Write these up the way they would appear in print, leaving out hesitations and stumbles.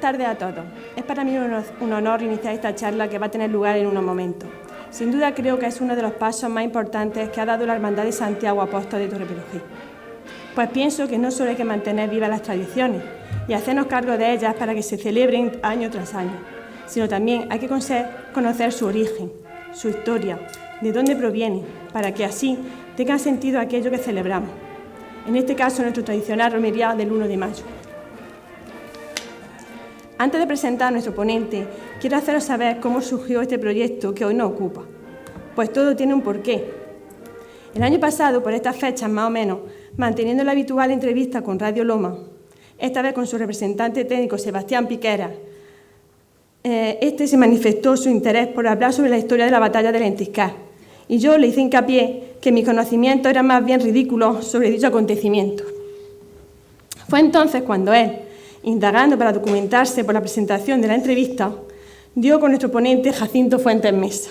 tardes a todos. Es para mí un honor iniciar esta charla que va a tener lugar en unos momentos. Sin duda creo que es uno de los pasos más importantes que ha dado la Hermandad de Santiago Apóstol de Torreperugí. Pues pienso que no solo hay que mantener vivas las tradiciones y hacernos cargo de ellas para que se celebren año tras año, sino también hay que conocer su origen, su historia, de dónde proviene, para que así tenga sentido aquello que celebramos. En este caso, nuestra tradicional romería del 1 de mayo. Antes de presentar a nuestro ponente, quiero haceros saber cómo surgió este proyecto que hoy nos ocupa. Pues todo tiene un porqué. El año pasado, por estas fechas más o menos, manteniendo la habitual entrevista con Radio Loma, esta vez con su representante técnico Sebastián Piquera, este se manifestó su interés por hablar sobre la historia de la batalla de Lentiscar, y yo le hice hincapié que mis conocimientos eran más bien ridículos sobre dicho acontecimiento. Fue entonces cuando él, indagando para documentarse por la presentación de la entrevista, dio con nuestro ponente Jacinto Fuentes Mesa,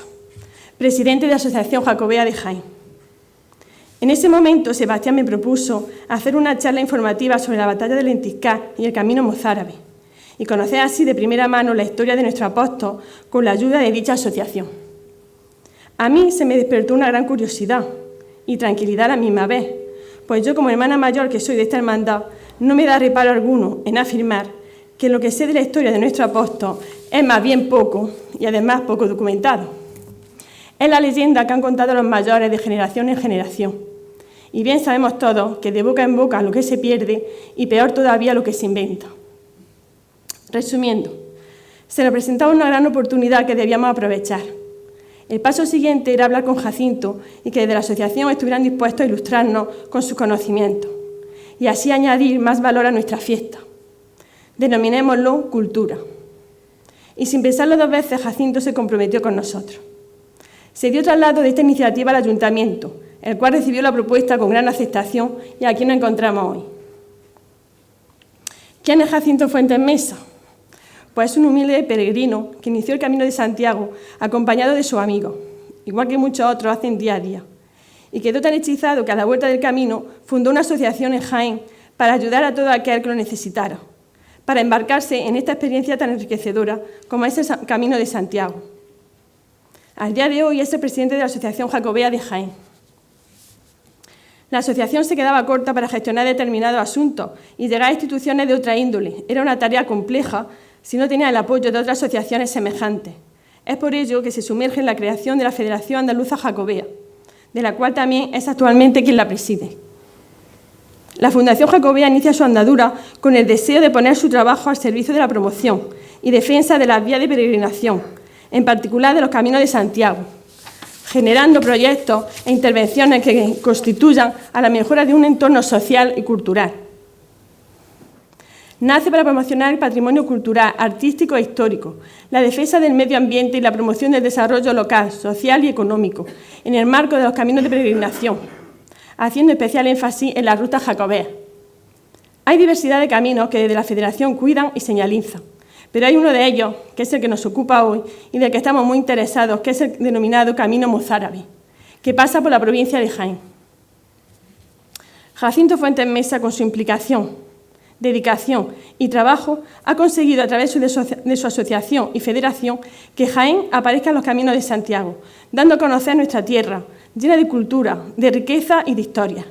presidente de la Asociación Jacobea de Jaén. En ese momento, Sebastián me propuso hacer una charla informativa sobre la batalla de Lentiscar y el camino mozárabe, y conocer así de primera mano la historia de nuestro apóstol con la ayuda de dicha asociación. A mí se me despertó una gran curiosidad y tranquilidad a la misma vez, pues yo, como hermana mayor que soy de esta hermandad, no me da reparo alguno en afirmar que lo que sé de la historia de nuestro apóstol es más bien poco y además poco documentado. Es la leyenda que han contado los mayores de generación en generación. Y bien sabemos todos que de boca en boca lo que se pierde y peor todavía lo que se inventa. Resumiendo, se nos presentaba una gran oportunidad que debíamos aprovechar. El paso siguiente era hablar con Jacinto y que desde la asociación estuvieran dispuestos a ilustrarnos con sus conocimientos y así añadir más valor a nuestra fiesta. Denominémoslo cultura. Y sin pensarlo dos veces, Jacinto se comprometió con nosotros. Se dio traslado de esta iniciativa al ayuntamiento, el cual recibió la propuesta con gran aceptación y aquí nos encontramos hoy. ¿Quién es Jacinto Fuentes Mesa? Pues es un humilde peregrino que inició el Camino de Santiago acompañado de sus amigos, igual que muchos otros hacen día a día, y quedó tan hechizado que a la vuelta del camino fundó una asociación en Jaén para ayudar a todo aquel que lo necesitara, para embarcarse en esta experiencia tan enriquecedora como es el Camino de Santiago. Al día de hoy es el presidente de la Asociación Jacobea de Jaén. La asociación se quedaba corta para gestionar determinados asuntos y llegar a instituciones de otra índole. Era una tarea compleja si no tenía el apoyo de otras asociaciones semejantes. Es por ello que se sumerge en la creación de la Federación Andaluza Jacobea, de la cual también es actualmente quien la preside. La Fundación Jacobea inicia su andadura con el deseo de poner su trabajo al servicio de la promoción y defensa de las vías de peregrinación, en particular de los caminos de Santiago, generando proyectos e intervenciones que constituyan a la mejora de un entorno social y cultural. Nace para promocionar el patrimonio cultural, artístico e histórico, la defensa del medio ambiente y la promoción del desarrollo local, social y económico, en el marco de los caminos de peregrinación, haciendo especial énfasis en las rutas jacobeas. Hay diversidad de caminos que desde la Federación cuidan y señalizan, pero hay uno de ellos, que es el que nos ocupa hoy y del que estamos muy interesados, que es el denominado Camino Mozárabe, que pasa por la provincia de Jaén. Jacinto Fuentes Mesa, con su implicación, dedicación y trabajo, ha conseguido a través de su asociación y federación que Jaén aparezca en los caminos de Santiago, dando a conocer nuestra tierra, llena de cultura, de riqueza y de historia.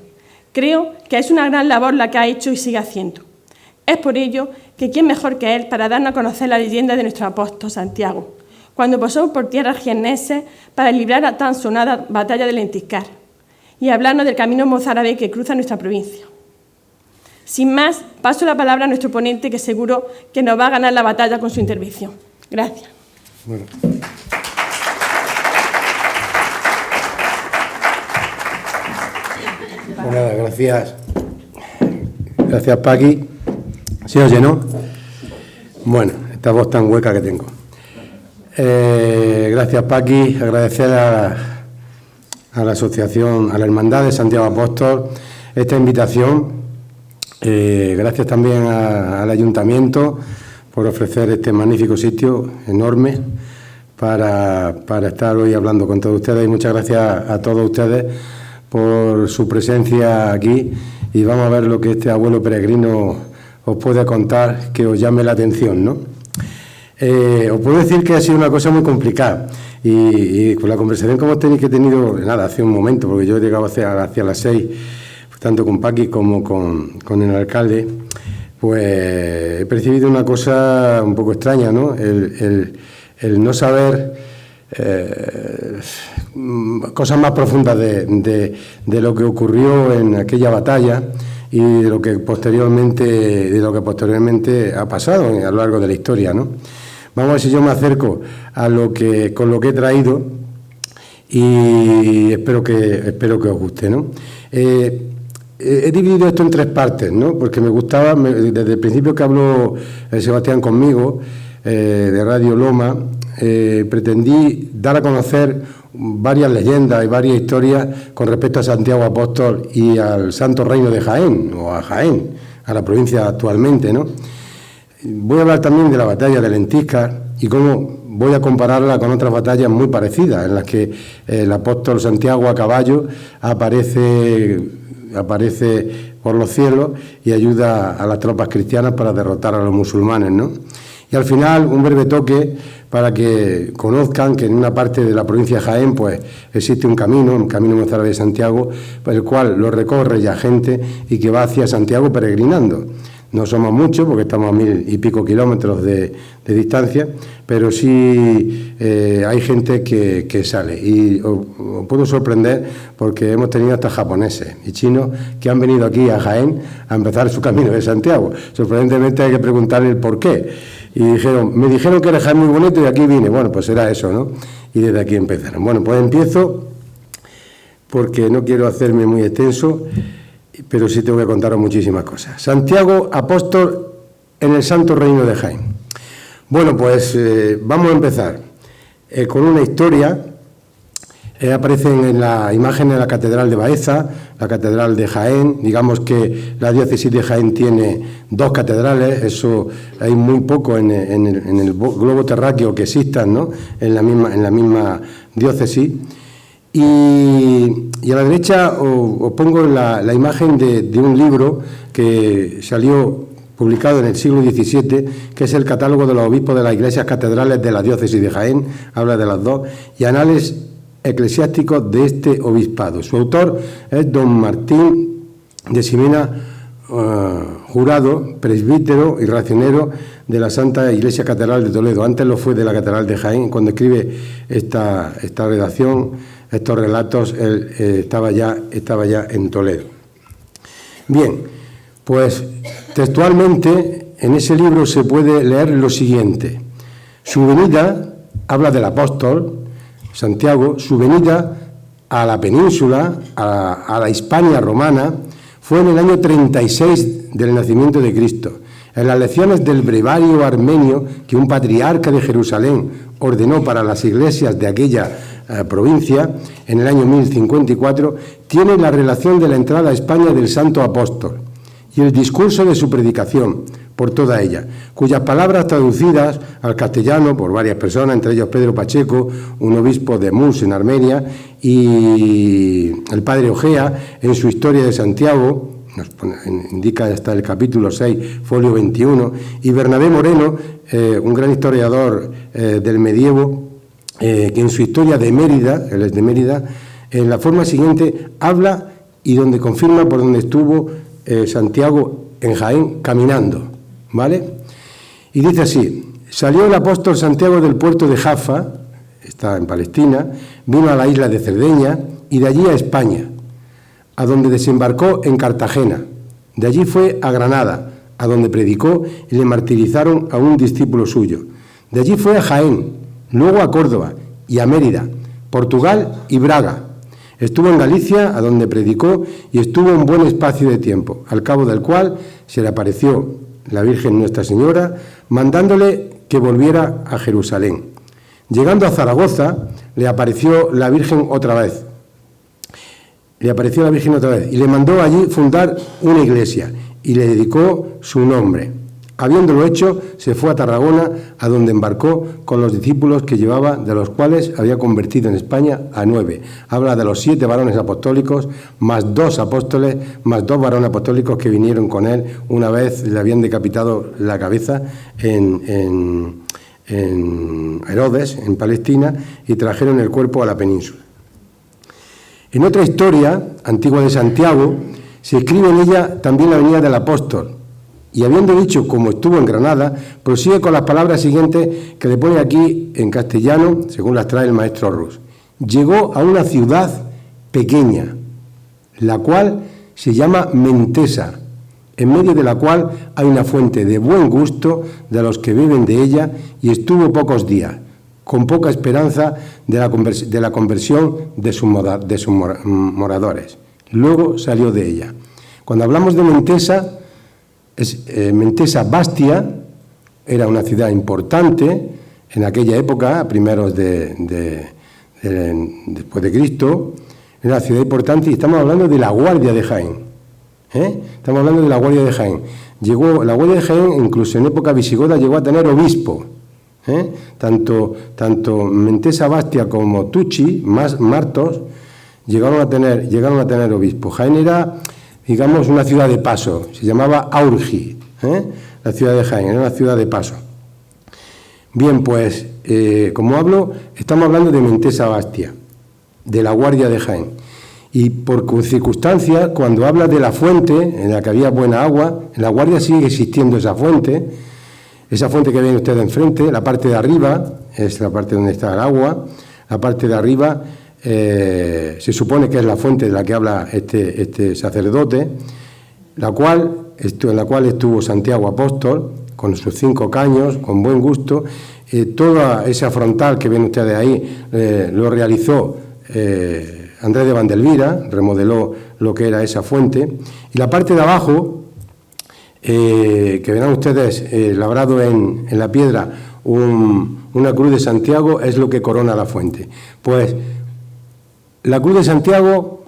Creo que es una gran labor la que ha hecho y sigue haciendo. Es por ello que quién mejor que él para darnos a conocer la leyenda de nuestro apóstol Santiago, cuando pasó por tierras jienenses para librar a tan sonada batalla de Lentiscar y hablarnos del camino mozárabe que cruza nuestra provincia. Sin más, paso la palabra a nuestro ponente, que seguro que nos va a ganar la batalla con su intervención. Gracias. Bueno. Pues nada, gracias. Gracias, Paqui. ¿Sí oye, no? Bueno, esta voz tan hueca que tengo. Gracias, Paqui. Agradecer a la asociación, a la Hermandad de Santiago Apóstol, esta invitación. Gracias también al Ayuntamiento por ofrecer este magnífico sitio enorme para estar hoy hablando con todos ustedes, y muchas gracias a todos ustedes por su presencia aquí, y vamos a ver lo que este abuelo peregrino os puede contar que os llame la atención, ¿no? Os puedo decir que ha sido una cosa muy complicada y con la conversación que he tenido, hace un momento, porque yo he llegado hacia las 6, tanto con Paqui como con el alcalde, pues he percibido una cosa un poco extraña, ¿no? El no saber cosas más profundas de lo que ocurrió en aquella batalla y de lo que posteriormente ha pasado a lo largo de la historia, ¿no? Vamos a ver si yo me acerco a con lo que he traído y espero que os guste, ¿no? He dividido esto en 3 partes, ¿no? Porque me gustaba, desde el principio que habló Sebastián conmigo, de Radio Loma, pretendí dar a conocer varias leyendas y varias historias con respecto a Santiago Apóstol y al Santo Reino de Jaén, o a Jaén, a la provincia actualmente, ¿no? Voy a hablar también de la batalla de Lentiscar y cómo voy a compararla con otras batallas muy parecidas, en las que el apóstol Santiago a caballo aparece por los cielos y ayuda a las tropas cristianas para derrotar a los musulmanes, ¿no? Y al final, un breve toque para que conozcan que en una parte de la provincia de Jaén pues existe un camino mozárabe de Santiago, por el cual lo recorre ya gente y que va hacia Santiago peregrinando. No somos muchos, porque estamos a 1000 y pico kilómetros de distancia, pero sí hay gente que sale. Y os puedo sorprender porque hemos tenido hasta japoneses y chinos que han venido aquí a Jaén a empezar su camino de Santiago. Sorprendentemente hay que preguntarle el por qué. Y me dijeron que era Jaén muy bonito y aquí vine. Bueno, pues era eso, ¿no? Y desde aquí empezaron. Bueno, pues empiezo porque no quiero hacerme muy extenso, pero sí tengo que contaros muchísimas cosas. Santiago Apóstol en el Santo Reino de Jaén. Bueno, pues vamos a empezar con una historia. Aparecen en la imagen de la Catedral de Baeza, la Catedral de Jaén. Digamos que la diócesis de Jaén tiene 2 catedrales, eso hay muy poco en el globo terráqueo que existan, ¿no? en la misma diócesis. Y a la derecha os pongo la imagen de un libro que salió publicado en el siglo XVII, que es el Catálogo de los Obispos de las Iglesias Catedrales de la Diócesis de Jaén, habla de las 2, y Anales Eclesiásticos de este obispado. Su autor es don Martín de Ximena Jurado, presbítero y racionero de la Santa Iglesia Catedral de Toledo. Antes lo fue de la Catedral de Jaén. Cuando escribe esta redacción, estos relatos, él estaba ya en Toledo. Bien, pues textualmente en ese libro se puede leer lo siguiente. Su venida, habla del apóstol Santiago, su venida a la península, a la Hispania romana, fue en el año 36 del nacimiento de Cristo. En las lecciones del brevario armenio que un patriarca de Jerusalén ordenó para las iglesias de aquella provincia, en el año 1054, tiene la relación de la entrada a España del Santo Apóstol y el discurso de su predicación por toda ella, cuyas palabras traducidas al castellano por varias personas, entre ellos Pedro Pacheco, un obispo de Mus en Armenia, y el padre Ojea en su Historia de Santiago, indica hasta el capítulo 6, folio 21, y Bernabé Moreno, un gran historiador del medievo, que en su Historia de Mérida, él es de Mérida, en la forma siguiente habla y donde confirma por donde estuvo Santiago en Jaén caminando, ¿vale? Y dice así: salió el apóstol Santiago del puerto de Jaffa, está en Palestina, vino a la isla de Cerdeña y de allí a España, a donde desembarcó en Cartagena. De allí fue a Granada, a donde predicó y le martirizaron a un discípulo suyo. De allí fue a Jaén, luego a Córdoba y a Mérida, Portugal y Braga. Estuvo en Galicia, a donde predicó, y estuvo un buen espacio de tiempo, al cabo del cual se le apareció la Virgen Nuestra Señora, mandándole que volviera a Jerusalén. Llegando a Zaragoza, le apareció la Virgen otra vez. Y le mandó allí fundar una iglesia y le dedicó su nombre. Habiéndolo hecho, se fue a Tarragona, a donde embarcó con los discípulos que llevaba, de los cuales había convertido en España a 9. Habla de los 7 varones apostólicos, más 2 apóstoles, más 2 varones apostólicos que vinieron con él una vez le habían decapitado la cabeza en Herodes, en Palestina, y trajeron el cuerpo a la península. En otra historia antigua de Santiago, se escribe en ella también la venida del apóstol, y habiendo dicho como estuvo en Granada, prosigue con las palabras siguientes que le pone aquí en castellano, según las trae el maestro Rus. Llegó a una ciudad pequeña, la cual se llama Mentesa, en medio de la cual hay una fuente de buen gusto de los que beben de ella, y estuvo pocos días, con poca esperanza de la conversión de sus moradores. Luego salió de ella. Cuando hablamos de Mentesa, Mentesa Bastia era una ciudad importante en aquella época, primeros después de Cristo, era una ciudad importante, y estamos hablando de la Guardia de Jaén. Estamos hablando de la Guardia de Jaén. La Guardia de Jaén, incluso en época visigoda, llegó a tener obispo. Tanto Mentesa Bastia como Tucci, Martos, llegaron a tener obispo. Jaén era, digamos, una ciudad de paso, se llamaba Aurgi, la ciudad de Jaén, era una ciudad de paso. Bien, pues, como hablo, estamos hablando de Mentesa Bastia, de la Guardia de Jaén. Y por circunstancias, cuando habla de la fuente en la que había buena agua, en la Guardia sigue existiendo esa fuente que ven ustedes enfrente, la parte de arriba es la parte donde está el agua, la parte de arriba se supone que es la fuente de la que habla este sacerdote, en la cual estuvo Santiago Apóstol, con sus 5 caños, con buen gusto. Toda esa frontal que ven ustedes ahí lo realizó Andrés de Vandelvira, remodeló lo que era esa fuente. Y la parte de abajo, que verán ustedes labrado en la piedra una cruz de Santiago, es lo que corona la fuente. Pues la cruz de Santiago,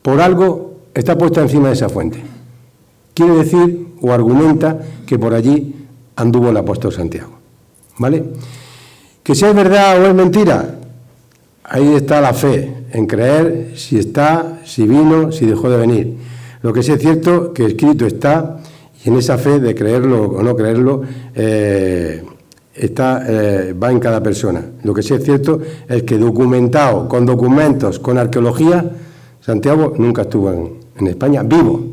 por algo, está puesta encima de esa fuente. Quiere decir o argumenta que por allí anduvo el apóstol Santiago. ¿Vale? Que si es verdad o es mentira, ahí está la fe, en creer si está, si vino, si dejó de venir. Lo que sí es cierto que escrito está, y en esa fe de creerlo o no creerlo, va en cada persona. Lo que sí es cierto es que documentado, con documentos, con arqueología, Santiago nunca estuvo en España vivo.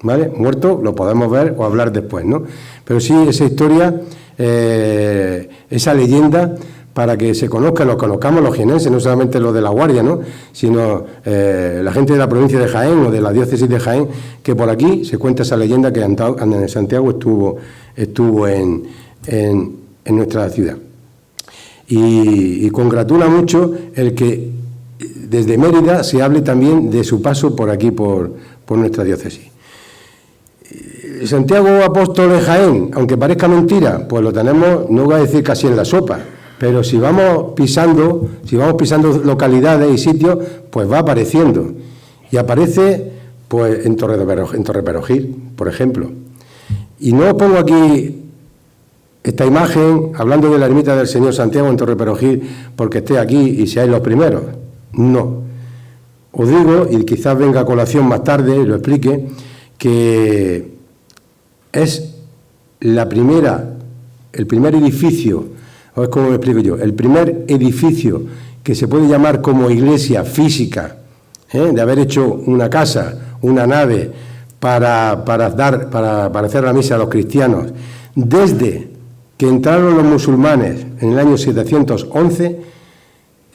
¿Vale? Muerto lo podemos ver o hablar después, ¿no? Pero sí esa historia, esa leyenda, para que se conozca, lo conozcamos los jienenses, no solamente los de la Guardia, ¿no?, sino la gente de la provincia de Jaén o de la diócesis de Jaén, que por aquí se cuenta esa leyenda que en Santiago estuvo en nuestra ciudad. Y congratula mucho el que desde Mérida se hable también de su paso por aquí, por nuestra diócesis. Santiago Apóstol de Jaén, aunque parezca mentira, pues lo tenemos, no voy a decir casi en la sopa, pero si vamos pisando localidades y sitios, pues va apareciendo. Y aparece pues en Torreperogil, por ejemplo. Y no os pongo aquí esta imagen hablando de la ermita del Señor Santiago en Torreperogil porque esté aquí y seáis los primeros. No. Os digo, y quizás venga a colación más tarde y lo explique, que es el primer edificio, o es como me explico yo, el primer edificio que se puede llamar como iglesia física, de haber hecho una casa, una nave, para hacer la misa a los cristianos, desde que entraron los musulmanes en el año 711,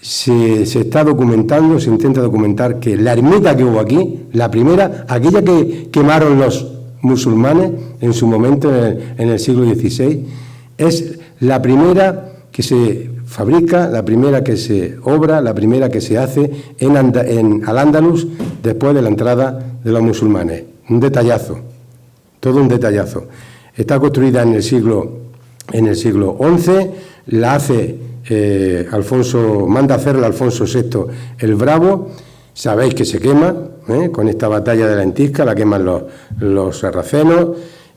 se está documentando, se intenta documentar que la ermita que hubo aquí, la primera, aquella que quemaron los musulmanes en su momento en el siglo XVI, es la primera que se fabrica, la primera que se obra, la primera que se hace en Al-Ándalus después de la entrada de los musulmanes. Un detallazo, todo un detallazo. Está construida en el siglo XI, la hace manda hacerla Alfonso VI el Bravo. Sabéis que se quema, con esta batalla de la Entisca, la queman los sarracenos,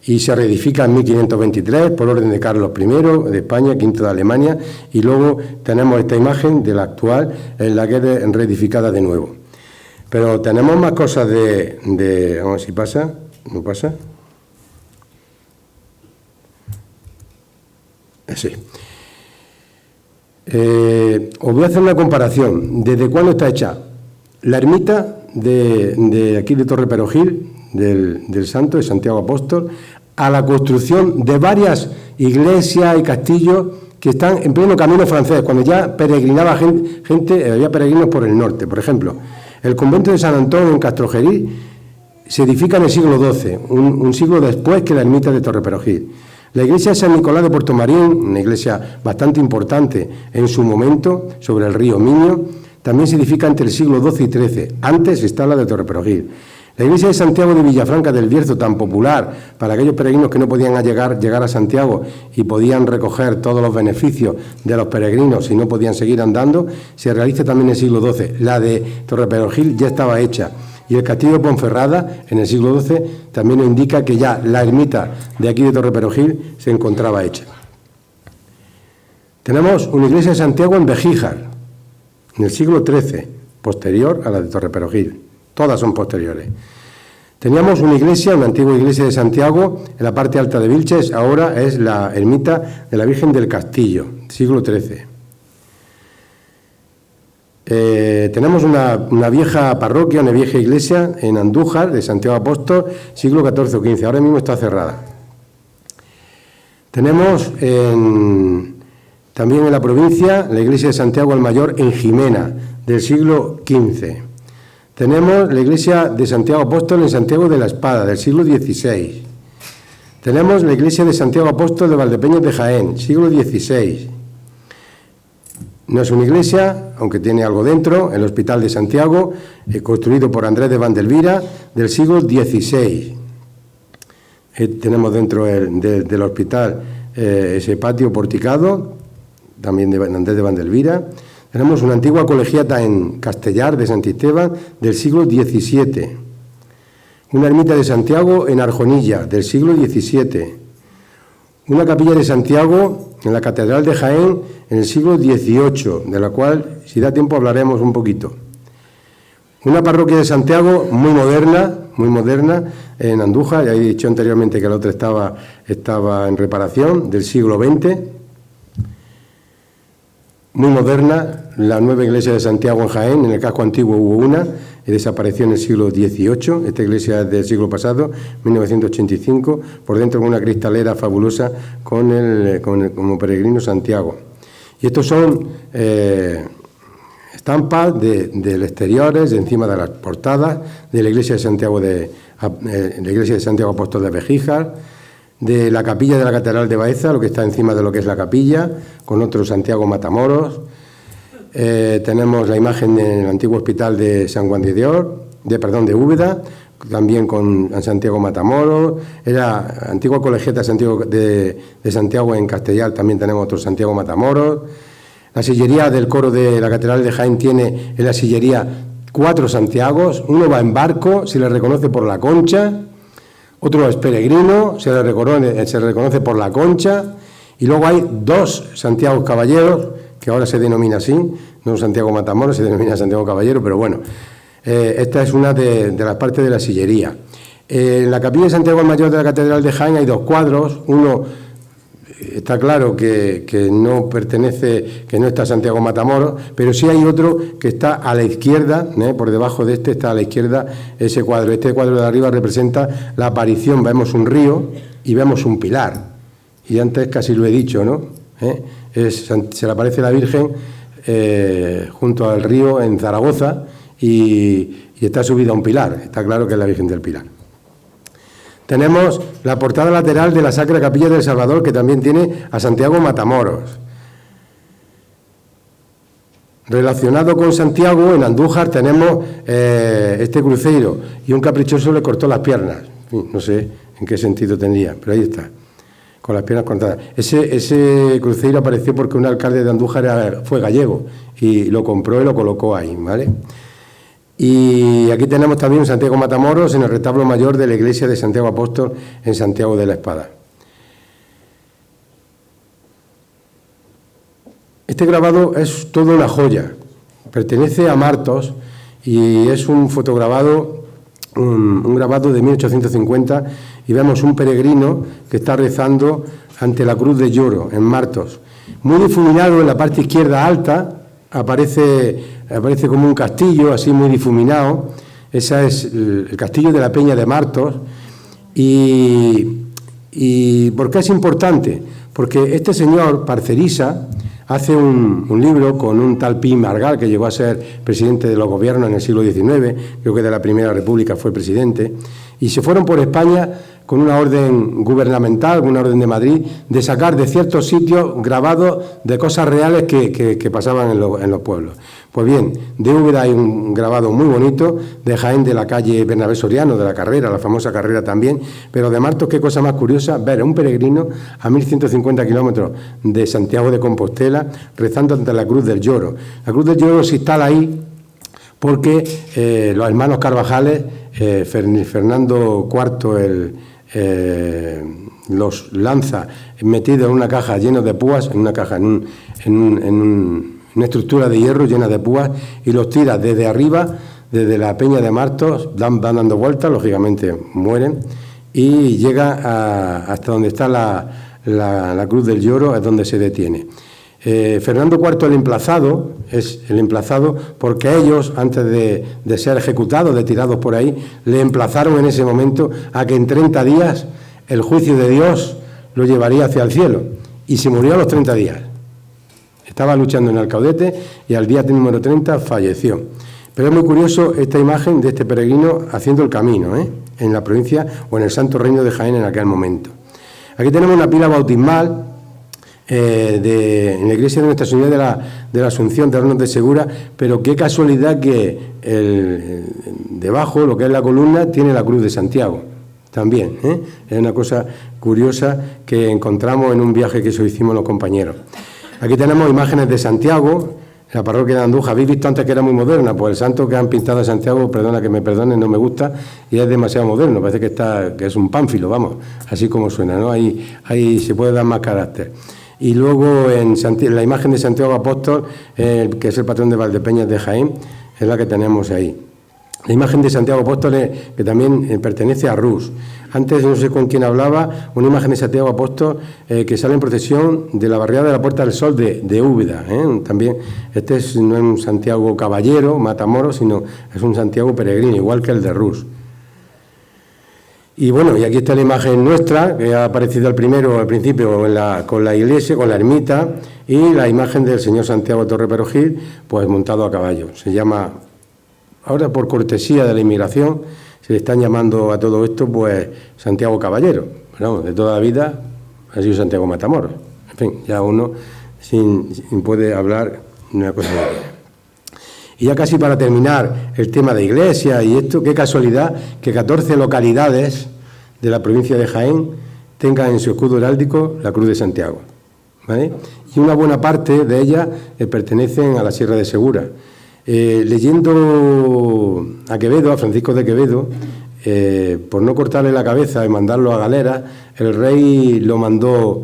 y se reedifica en 1523 por orden de Carlos I de España, V de Alemania, y luego tenemos esta imagen de la actual en la que es reedificada de nuevo. Pero tenemos más cosas vamos a ver si pasa, ¿no pasa? Sí. Os voy a hacer una comparación. ¿Desde cuándo está hecha la ermita de aquí de Torre Perogil, del Santo, de Santiago Apóstol, a la construcción de varias iglesias y castillos que están en pleno camino francés, cuando ya peregrinaba gente, había peregrinos por el norte? Por ejemplo, el convento de San Antón en Castrojerí se edifica en el siglo XII, un siglo después que la ermita de Torre Perogil. La iglesia de San Nicolás de Puerto Marín, una iglesia bastante importante en su momento, sobre el río Miño, también se edifica entre el siglo XII y XIII. Antes está la de Torre Perogil. La iglesia de Santiago de Villafranca del Bierzo, tan popular para aquellos peregrinos que no podían llegar a Santiago y podían recoger todos los beneficios de los peregrinos y no podían seguir andando, se realiza también en el siglo XII. La de Torre Perogil ya estaba hecha. Y el castillo de Ponferrada, en el siglo XII, también nos indica que ya la ermita de aquí de Torre Perogil se encontraba hecha. Tenemos una iglesia de Santiago en Bejíjar, en el siglo XIII, posterior a la de Torre Perogil. Todas son posteriores. Teníamos una iglesia, una antigua iglesia de Santiago, en la parte alta de Vilches, ahora es la ermita de la Virgen del Castillo, siglo XIII. Tenemos una vieja parroquia, una vieja iglesia en Andújar, de Santiago Apóstol, siglo XIV o XV, ahora mismo está cerrada. Tenemos también en la provincia la iglesia de Santiago el Mayor en Jimena, del siglo XV. Tenemos la iglesia de Santiago Apóstol en Santiago de la Espada, del siglo XVI. Tenemos la iglesia de Santiago Apóstol de Valdepeñas de Jaén, siglo XVI. No es una iglesia, aunque tiene algo dentro, el Hospital de Santiago, construido por Andrés de Vandelvira, del siglo XVI. Tenemos dentro del hospital ese patio porticado, también de Andrés de Vandelvira. Tenemos una antigua colegiata en Castellar de Santisteban, del siglo XVII. Una ermita de Santiago en Arjonilla, del siglo XVII. Una capilla de Santiago en la Catedral de Jaén, en el siglo XVIII, de la cual, si da tiempo, hablaremos un poquito. Una parroquia de Santiago muy moderna, en Andújar, ya he dicho anteriormente que la otra estaba en reparación, del siglo XX. Muy moderna, la nueva iglesia de Santiago en Jaén, en el casco antiguo hubo una, y desapareció en el siglo XVIII, esta iglesia es del siglo pasado, 1985, por dentro con una cristalera fabulosa como peregrino Santiago. Y estos son estampas del exteriores, de encima de las portadas, de la iglesia de Santiago Apóstol de Bejíjar, de la capilla de la Catedral de Baeza, lo que está encima de lo que es la capilla, con otro Santiago Matamoros. Tenemos la imagen del antiguo hospital de San Juan de Úbeda, también con Santiago Matamoros. La antigua colegiata de Santiago en Castellar, también tenemos otro Santiago Matamoros. La sillería del coro de la Catedral de Jaén tiene en la sillería 4 Santiagos, uno va en barco, se le reconoce por la concha. Otro es peregrino, se le reconoce por la concha, y luego hay 2 Santiago Caballeros, que ahora se denomina así, no Santiago Matamoros, se denomina Santiago Caballero, pero bueno, esta es una de las partes de la sillería. En la capilla de Santiago el Mayor de la Catedral de Jaén hay 2 cuadros, uno está claro que no pertenece, que no está Santiago Matamoros, pero sí hay otro que está a la izquierda, por debajo de este está a la izquierda ese cuadro. Este cuadro de arriba representa la aparición, vemos un río y vemos un pilar. Y antes casi lo he dicho, ¿no? Se le aparece la Virgen junto al río en Zaragoza y está subida a un pilar. Está claro que es la Virgen del Pilar. Tenemos la portada lateral de la Sacra Capilla del Salvador, que también tiene a Santiago Matamoros. Relacionado con Santiago, en Andújar tenemos este cruceiro, y un caprichoso le cortó las piernas. No sé en qué sentido tendría, pero ahí está, con las piernas cortadas. Ese cruceiro apareció porque un alcalde de Andújar fue gallego, y lo compró y lo colocó ahí, ¿vale? Y aquí tenemos también un Santiago Matamoros en el retablo mayor de la iglesia de Santiago Apóstol en Santiago de la Espada. Este grabado es toda una joya, pertenece a Martos y es un fotograbado, un grabado de 1850, y vemos un peregrino que está rezando ante la Cruz de Lloro, en Martos. Muy difuminado en la parte izquierda alta, aparece como un castillo, así muy difuminado. Ese es el castillo de la Peña de Martos. ¿Y por qué es importante? Porque este señor, Parcerisa, hace un libro con un tal Pi Margall, que llegó a ser presidente de los gobiernos en el siglo XIX, creo que de la Primera República fue presidente, y se fueron por España con una orden gubernamental, una orden de Madrid, de sacar de ciertos sitios grabados de cosas reales que pasaban en los pueblos. Pues bien, de Úbeda hay un grabado muy bonito, de Jaén de la calle Bernabé Soriano, de la Carrera, la famosa Carrera también, pero de Martos, qué cosa más curiosa, ver a un peregrino a 1.150 kilómetros de Santiago de Compostela rezando ante la Cruz del Lloro. La Cruz del Lloro se instala ahí porque los hermanos Carvajales, Fernando IV, los lanza metidos en una caja llenos de púas, en una caja, en una estructura de hierro llena de púas, y los tira desde arriba, desde la Peña de Martos, van dando vueltas, lógicamente mueren, y llega hasta donde está la Cruz del Lloro, es donde se detiene. Fernando IV es el emplazado porque ellos, antes de ser ejecutados, de tirados por ahí, le emplazaron en ese momento a que en 30 días el juicio de Dios lo llevaría hacia el cielo, y se murió a los 30 días. Estaba luchando en Alcaudete y al día número 30 falleció. Pero es muy curioso esta imagen de este peregrino haciendo el camino, en la provincia o en el Santo Reino de Jaén en aquel momento. Aquí tenemos una pila bautismal en la iglesia de Nuestra Señora de la Asunción de Hornos de Segura, pero qué casualidad que debajo, lo que es la columna, tiene la Cruz de Santiago también. Es una cosa curiosa que encontramos en un viaje que hicimos los compañeros. Aquí tenemos imágenes de Santiago, la parroquia de Andújar. Habéis visto antes que era muy moderna, pues el santo que han pintado de Santiago, perdona que me perdonen, no me gusta, y es demasiado moderno, parece que es un pánfilo, vamos, así como suena, ¿no? Ahí se puede dar más carácter. Y luego en la imagen de Santiago Apóstol, que es el patrón de Valdepeñas de Jaén, es la que tenemos ahí. La imagen de Santiago Apóstol, que también pertenece a Rus. Antes, no sé con quién hablaba, una imagen de Santiago Apóstol que sale en procesión de la barriada de la Puerta del Sol de Úbeda. También, no es un Santiago caballero, matamoros, sino es un Santiago peregrino, igual que el de Rus. Y bueno, y aquí está la imagen nuestra, que ha aparecido al principio con la iglesia, con la ermita, y la imagen del señor Santiago Torre Perogil, pues montado a caballo. Se llama, ahora por cortesía de la inmigración, se le están llamando a todo esto, pues, Santiago Caballero. Pero de toda la vida ha sido Santiago Matamoros. En fin, ya uno sin puede hablar de una cosa de otra. Y ya casi para terminar el tema de iglesia y esto, qué casualidad que 14 localidades de la provincia de Jaén tengan en su escudo heráldico la Cruz de Santiago, ¿vale? Y una buena parte de ellas pertenecen a la Sierra de Segura. Leyendo a Quevedo, a Francisco de Quevedo, por no cortarle la cabeza y mandarlo a galera, el rey lo mandó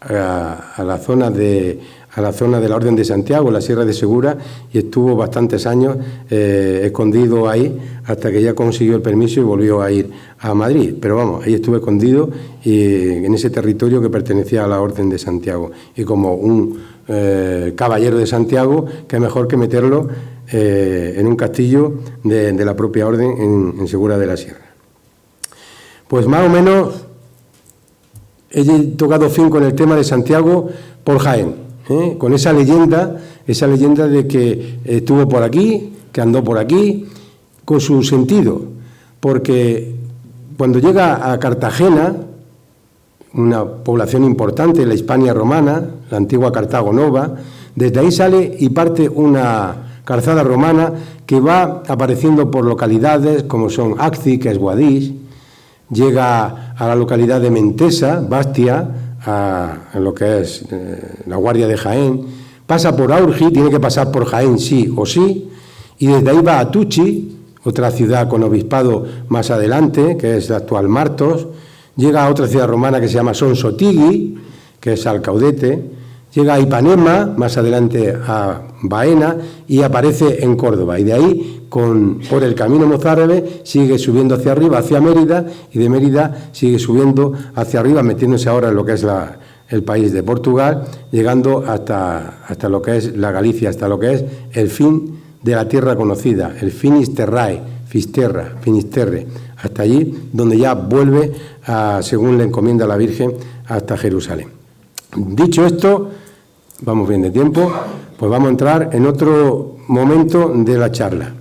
a la zona de la Orden de Santiago, la Sierra de Segura, y estuvo bastantes años escondido ahí hasta que ya consiguió el permiso y volvió a ir a Madrid. Pero vamos, ahí estuvo escondido en ese territorio que pertenecía a la Orden de Santiago. Y como un caballero de Santiago, qué mejor que meterlo en un castillo de la propia Orden en Segura de la Sierra. Pues más o menos he tocado fin con el tema de Santiago por Jaén. Con esa leyenda de que estuvo por aquí, que andó por aquí, con su sentido, porque cuando llega a Cartagena, una población importante, la Hispania romana, la antigua Cartago Nova, desde ahí sale y parte una calzada romana que va apareciendo por localidades como son Acci, que es Guadix, llega a la localidad de Mentesa, Bastia, a lo que es la Guardia de Jaén, pasa por Aurgi, tiene que pasar por Jaén sí o sí, y desde ahí va a Tuchi, otra ciudad con obispado más adelante, que es la actual Martos, llega a otra ciudad romana que se llama Sonsotigui, que es Alcaudete, llega a Ipanema, más adelante a Baena y aparece en Córdoba. Y de ahí, por el camino mozárabe, sigue subiendo hacia arriba, hacia Mérida, y de Mérida sigue subiendo hacia arriba, metiéndose ahora en lo que es el país de Portugal, llegando hasta lo que es la Galicia, hasta lo que es el fin de la tierra conocida, el Finisterrae, Finisterre, hasta allí, donde ya vuelve, según le encomienda la Virgen, hasta Jerusalén. Dicho esto, vamos bien de tiempo, pues vamos a entrar en otro momento de la charla.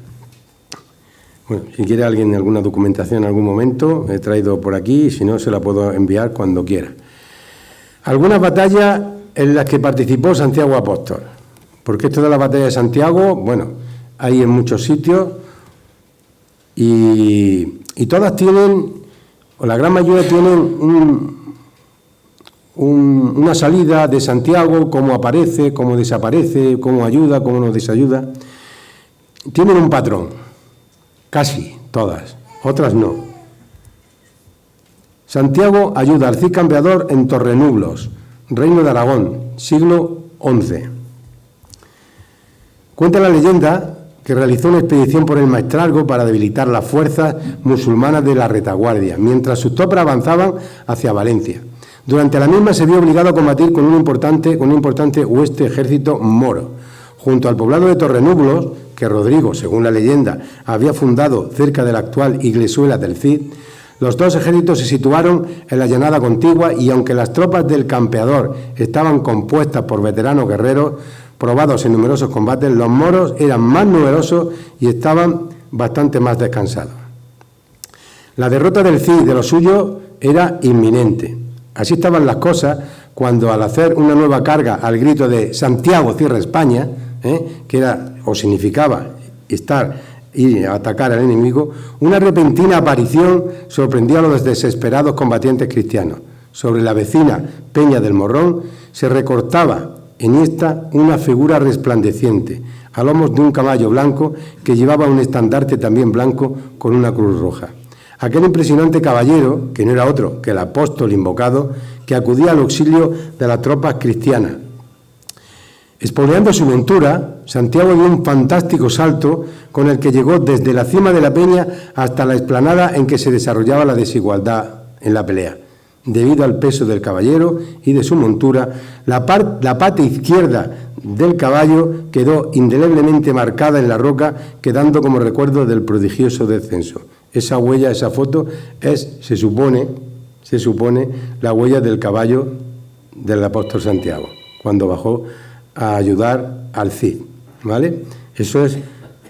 Bueno, si quiere alguien alguna documentación en algún momento, he traído por aquí, y si no, se la puedo enviar cuando quiera. Algunas batallas en las que participó Santiago Apóstol, porque esto de la batalla de Santiago, bueno, hay en muchos sitios, y todas tienen, o la gran mayoría tienen una salida de Santiago, cómo aparece, cómo desaparece, cómo ayuda, cómo nos desayuda. Tienen un patrón, casi todas, otras no. Santiago ayuda al Cid Campeador en Torrenublos, Reino de Aragón, siglo XI. Cuenta la leyenda que realizó una expedición por el Maestrazgo para debilitar las fuerzas musulmanas de la retaguardia, mientras sus tropas avanzaban hacia Valencia. Durante la misma se vio obligado a combatir con un importante hueste ejército moro. Junto al poblado de Torrenublos, que Rodrigo, según la leyenda, había fundado cerca de la actual Iglesuela del Cid, los dos ejércitos se situaron en la llanada contigua y aunque las tropas del campeador estaban compuestas por veteranos guerreros probados en numerosos combates, los moros eran más numerosos y estaban bastante más descansados. La derrota del Cid de los suyos era inminente. Así estaban las cosas cuando, al hacer una nueva carga al grito de Santiago cierra España, que era o significaba ir a atacar al enemigo, una repentina aparición sorprendió a los desesperados combatientes cristianos. Sobre la vecina Peña del Morrón se recortaba en esta una figura resplandeciente, a lomos de un caballo blanco que llevaba un estandarte también blanco con una cruz roja. Aquel impresionante caballero, que no era otro que el apóstol invocado, que acudía al auxilio de las tropas cristianas. Espoleando su montura, Santiago dio un fantástico salto con el que llegó desde la cima de la peña hasta la explanada en que se desarrollaba la desigualdad en la pelea. Debido al peso del caballero y de su montura, la pata izquierda del caballo quedó indeleblemente marcada en la roca, quedando como recuerdo del prodigioso descenso. Esa huella, esa foto, se supone, la huella del caballo del apóstol Santiago, cuando bajó a ayudar al Cid, ¿vale? Eso es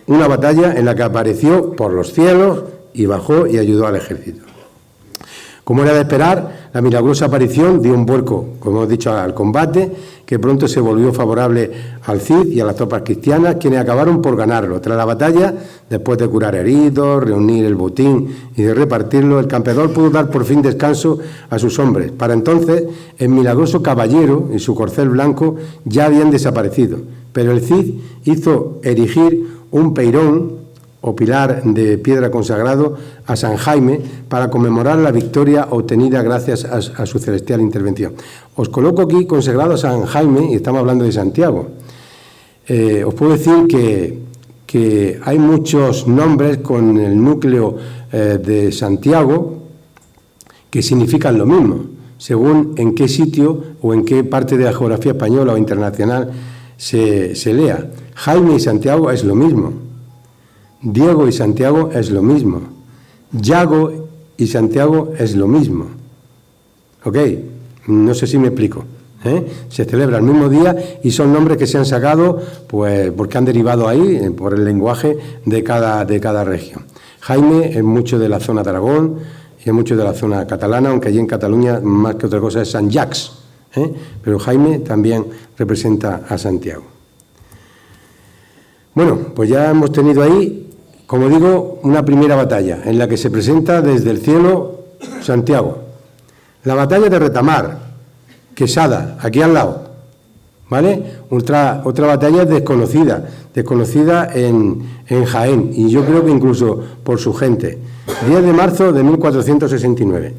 una batalla en la que apareció por los cielos y bajó y ayudó al ejército. Como era de esperar, la milagrosa aparición dio un vuelco, como hemos dicho, al combate, que pronto se volvió favorable al Cid y a las tropas cristianas, quienes acabaron por ganarlo. Tras la batalla, después de curar heridos, reunir el botín y de repartirlo, el campeador pudo dar por fin descanso a sus hombres. Para entonces, el milagroso caballero y su corcel blanco ya habían desaparecido, pero el Cid hizo erigir un peirón o pilar de piedra consagrado a San Jaime para conmemorar la victoria obtenida gracias a su celestial intervención. Os coloco aquí consagrado a San Jaime y estamos hablando de Santiago. Os puedo decir que hay muchos nombres con el núcleo de Santiago que significan lo mismo, según en qué sitio o en qué parte de la geografía española o internacional se lea. Jaime y Santiago es lo mismo. Diego y Santiago es lo mismo. Yago y Santiago es lo mismo. ¿Ok? No sé si me explico. Se celebra el mismo día y son nombres que se han sacado pues porque han derivado ahí por el lenguaje de cada región. Jaime es mucho de la zona de Aragón y es mucho de la zona catalana, aunque allí en Cataluña más que otra cosa es Sant Jacques, pero Jaime también representa a Santiago. Bueno, pues ya hemos tenido ahí, como digo, una primera batalla en la que se presenta desde el cielo Santiago. La batalla de Retamar, Quesada, aquí al lado, ¿vale? Otra batalla desconocida en Jaén, y yo creo que incluso por su gente. 10 de marzo de 1469.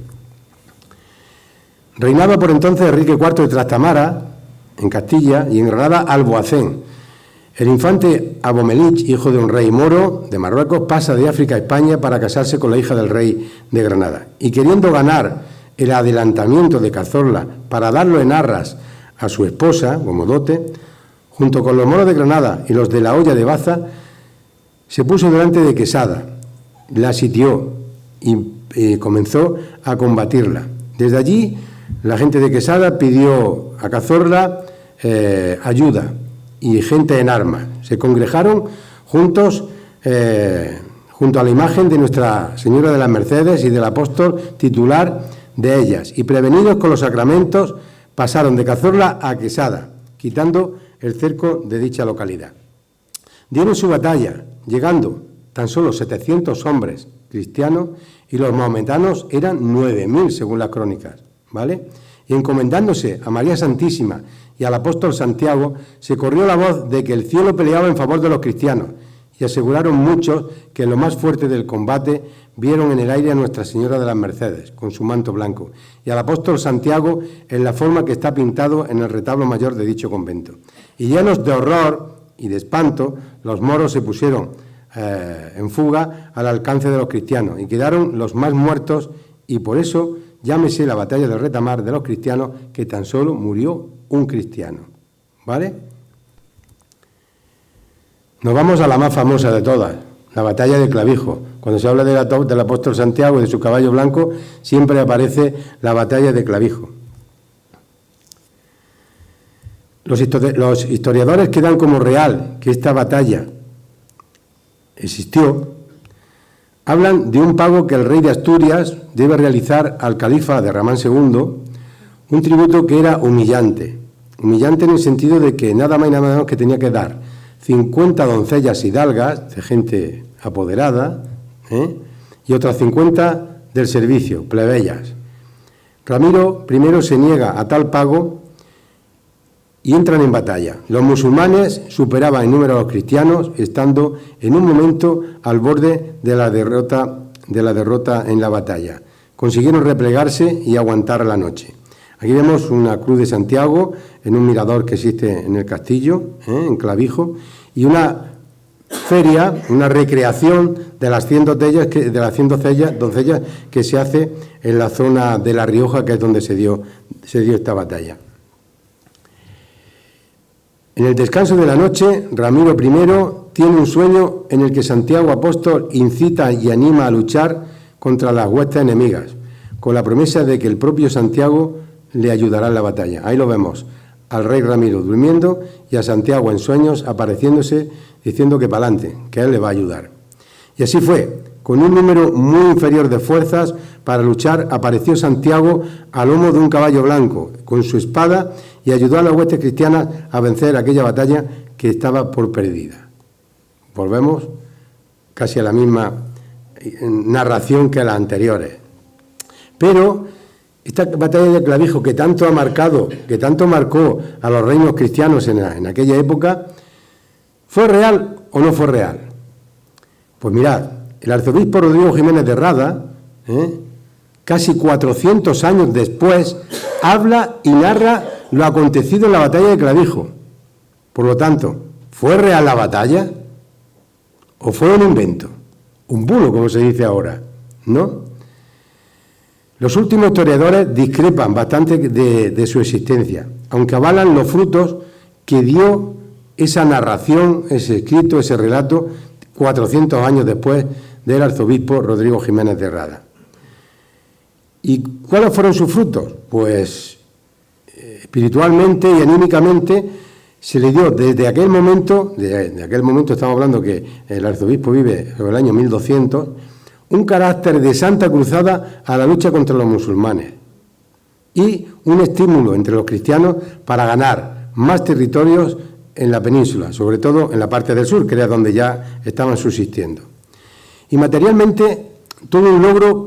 Reinaba por entonces Enrique IV de Trastamara, en Castilla, y en Granada Alboacén. El infante Abomelich, hijo de un rey moro de Marruecos, pasa de África a España para casarse con la hija del rey de Granada. Y queriendo ganar el adelantamiento de Cazorla para darlo en arras a su esposa, como dote, junto con los moros de Granada y los de la Hoya de Baza, se puso delante de Quesada, la sitió y comenzó a combatirla. Desde allí, la gente de Quesada pidió a Cazorla ayuda y gente en armas. Se congregaron juntos junto a la imagen de Nuestra Señora de las Mercedes y del apóstol titular de ellas, y prevenidos con los sacramentos, pasaron de Cazorla a Quesada, quitando el cerco de dicha localidad. Dieron su batalla, llegando tan solo 700 hombres cristianos, y los maometanos eran 9.000 según las crónicas, ¿vale? Y encomendándose a María Santísima y al apóstol Santiago, se corrió la voz de que el cielo peleaba en favor de los cristianos, y aseguraron muchos que en lo más fuerte del combate vieron en el aire a Nuestra Señora de las Mercedes, con su manto blanco, y al apóstol Santiago en la forma que está pintado en el retablo mayor de dicho convento. Y llenos de horror y de espanto, los moros se pusieron en fuga al alcance de los cristianos, y quedaron los más muertos, y por eso llámese la batalla del Retamar de los cristianos, que tan solo murió un cristiano, ¿vale? Nos vamos a la más famosa de todas, la batalla de Clavijo. Cuando se habla del apóstol Santiago y de su caballo blanco, siempre aparece la batalla de Clavijo. Los historiadores que dan como real que esta batalla existió, hablan de un pago que el rey de Asturias debe realizar al califa de Ramán II, un tributo que era humillante en el sentido de que nada más y nada menos que tenía que dar 50 doncellas hidalgas, de gente apoderada, y otras 50 del servicio, plebeyas. Ramiro I se niega a tal pago y entran en batalla. Los musulmanes superaban en número a los cristianos, estando en un momento al borde de la derrota en la batalla. Consiguieron replegarse y aguantar la noche. Aquí vemos una cruz de Santiago en un mirador que existe en el castillo, en Clavijo, y una feria, una recreación de las 100 doncellas que se hace en la zona de La Rioja, que es donde se dio esta batalla. En el descanso de la noche, Ramiro I tiene un sueño en el que Santiago Apóstol incita y anima a luchar contra las huestes enemigas, con la promesa de que el propio Santiago le ayudará en la batalla. Ahí lo vemos, al rey Ramiro durmiendo y a Santiago en sueños apareciéndose, diciendo que para adelante, que él le va a ayudar. Y así fue. Con un número muy inferior de fuerzas para luchar, apareció Santiago al lomo de un caballo blanco, con su espada, y ayudó a las huestes cristianas a vencer aquella batalla que estaba por perdida. Volvemos casi a la misma narración que las anteriores. Pero esta batalla de Clavijo, que tanto marcó a los reinos cristianos en aquella época, ¿fue real o no fue real? Pues mirad, el arzobispo Rodrigo Jiménez de Rada, casi 400 años después, habla y narra lo acontecido en la batalla de Clavijo. Por lo tanto, ¿fue real la batalla o fue un invento? Un bulo, como se dice ahora, ¿no? Los últimos historiadores discrepan bastante de su existencia, aunque avalan los frutos que dio esa narración, ese escrito, ese relato, 400 años después del arzobispo Rodrigo Jiménez de Rada. ¿Y cuáles fueron sus frutos? Pues espiritualmente y anímicamente se le dio desde aquel momento, estamos hablando que el arzobispo vive sobre el año 1200, un carácter de santa cruzada a la lucha contra los musulmanes y un estímulo entre los cristianos para ganar más territorios en la península, sobre todo en la parte del sur, que era donde ya estaban subsistiendo. Y materialmente fue todo un logro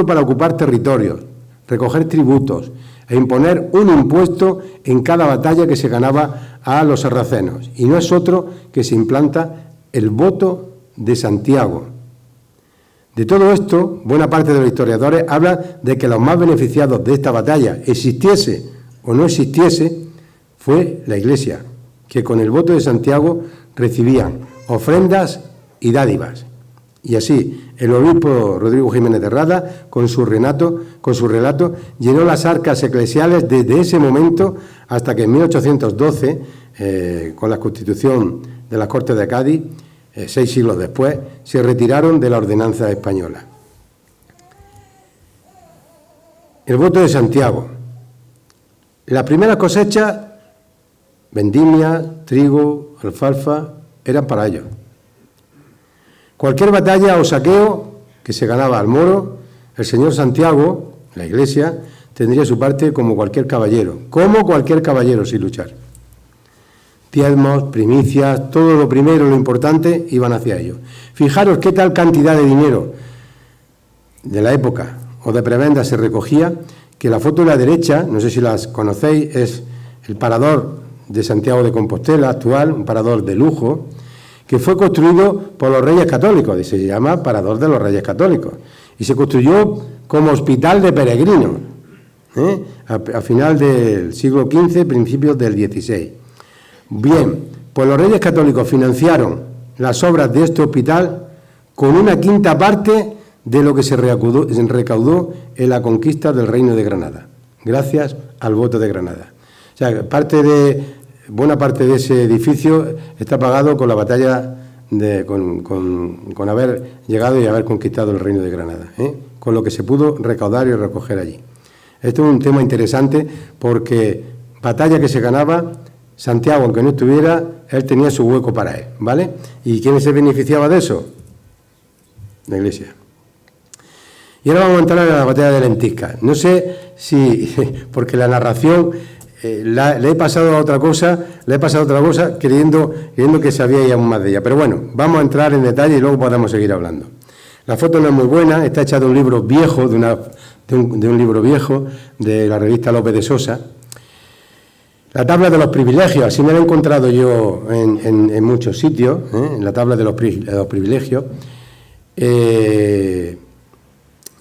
para ocupar territorios, recoger tributos e imponer un impuesto en cada batalla que se ganaba a los sarracenos. Y no es otro que se implanta el voto de Santiago. De todo esto, buena parte de los historiadores hablan de que los más beneficiados de esta batalla, existiese o no existiese, fue la Iglesia, que con el voto de Santiago recibían ofrendas y dádivas. Y así, el obispo Rodrigo Jiménez de Rada, con su relato, llenó las arcas eclesiales desde ese momento hasta que en 1812, con la constitución de las Cortes de Cádiz, 6 siglos después, se retiraron de la ordenanza española. El voto de Santiago. Las primeras cosechas, vendimia, trigo, alfalfa, eran para ellos. Cualquier batalla o saqueo que se ganaba al moro, el señor Santiago, la Iglesia, tendría su parte como cualquier caballero sin luchar. Diezmos, primicias, todo lo primero, lo importante, iban hacia ellos. Fijaros qué tal cantidad de dinero de la época o de prebenda se recogía, que la foto de la derecha, no sé si las conocéis, es el parador de Santiago de Compostela actual, un parador de lujo, que fue construido por los Reyes Católicos, y se llama Parador de los Reyes Católicos, y se construyó como hospital de peregrinos, a final del siglo XV, principios del XVI. Bien, pues los Reyes Católicos financiaron las obras de este hospital con una quinta parte de lo que se recaudó en la conquista del Reino de Granada, gracias al voto de Granada. O sea, buena parte de ese edificio está pagado con la batalla, con haber llegado y haber conquistado el Reino de Granada, con lo que se pudo recaudar y recoger allí. Esto es un tema interesante porque batalla que se ganaba, Santiago, aunque no estuviera, él tenía su hueco para él, ¿vale? ¿Y quién se beneficiaba de eso? La Iglesia. Y ahora vamos a entrar en la batalla de Lentisca. No sé si, porque la narración le he pasado a otra cosa, creyendo que sabía aún más de ella. Pero bueno, vamos a entrar en detalle y luego podemos seguir hablando. La foto no es muy buena, está hecha de un libro viejo, de un libro viejo, de la revista López de Sosa. La tabla de los privilegios, así me la he encontrado yo en muchos sitios, en la tabla de los privilegios.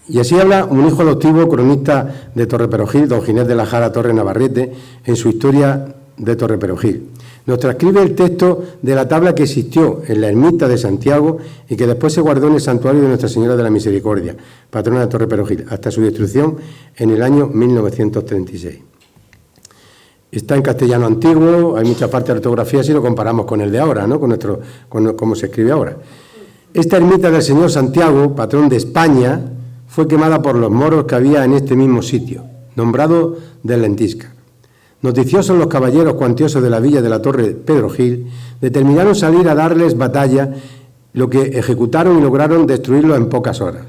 Y así habla un hijo adoptivo, cronista de Torreperogil, don Ginés de la Jara Torre Navarrete, en su historia de Torreperogil. Nos transcribe el texto de la tabla que existió en la ermita de Santiago y que después se guardó en el santuario de Nuestra Señora de la Misericordia, patrona de Torreperogil, hasta su destrucción en el año 1936. Está en castellano antiguo, hay mucha parte de ortografía si lo comparamos con el de ahora, ¿no? Con cómo se escribe ahora. Esta ermita del señor Santiago, patrón de España, fue quemada por los moros que había en este mismo sitio, nombrado de Lentisca. Noticiosos los caballeros cuantiosos de la villa de la Torre Pedro Gil, determinaron salir a darles batalla, lo que ejecutaron y lograron destruirlo en pocas horas,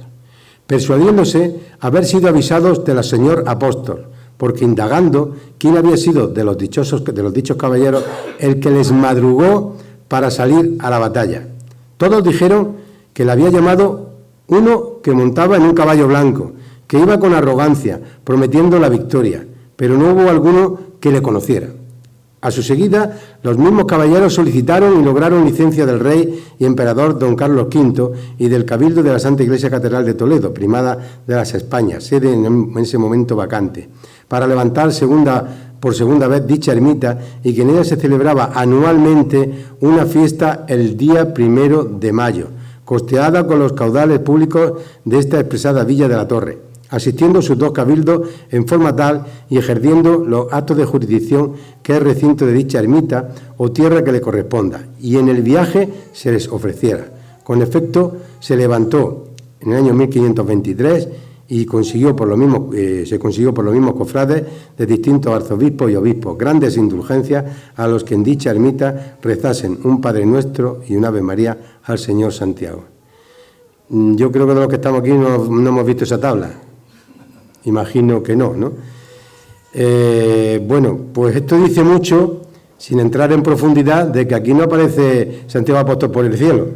persuadiéndose haber sido avisados del señor apóstol, porque indagando quién había sido de los dichos caballeros el que les madrugó para salir a la batalla. Todos dijeron que le había llamado uno que montaba en un caballo blanco, que iba con arrogancia, prometiendo la victoria, pero no hubo alguno que le conociera. A su seguida, los mismos caballeros solicitaron y lograron licencia del rey y emperador don Carlos V y del Cabildo de la Santa Iglesia Catedral de Toledo, primada de las Españas, sede en ese momento vacante, para levantar por segunda vez dicha ermita y que en ella se celebraba anualmente una fiesta el día 1 de mayo, costeada con los caudales públicos de esta expresada Villa de la Torre, asistiendo sus dos cabildos en forma tal y ejerciendo los actos de jurisdicción que es recinto de dicha ermita o tierra que le corresponda, y en el viaje se les ofreciera. Con efecto, se levantó en el año 1523 y se consiguió por los mismos cofrades de distintos arzobispos y obispos grandes indulgencias a los que en dicha ermita rezasen un Padre Nuestro y un Ave María al Señor Santiago. Yo creo que de los que estamos aquí no hemos visto esa tabla. Imagino que no, ¿no? Bueno, pues esto dice mucho, sin entrar en profundidad, de que aquí no aparece Santiago Apóstol por el cielo,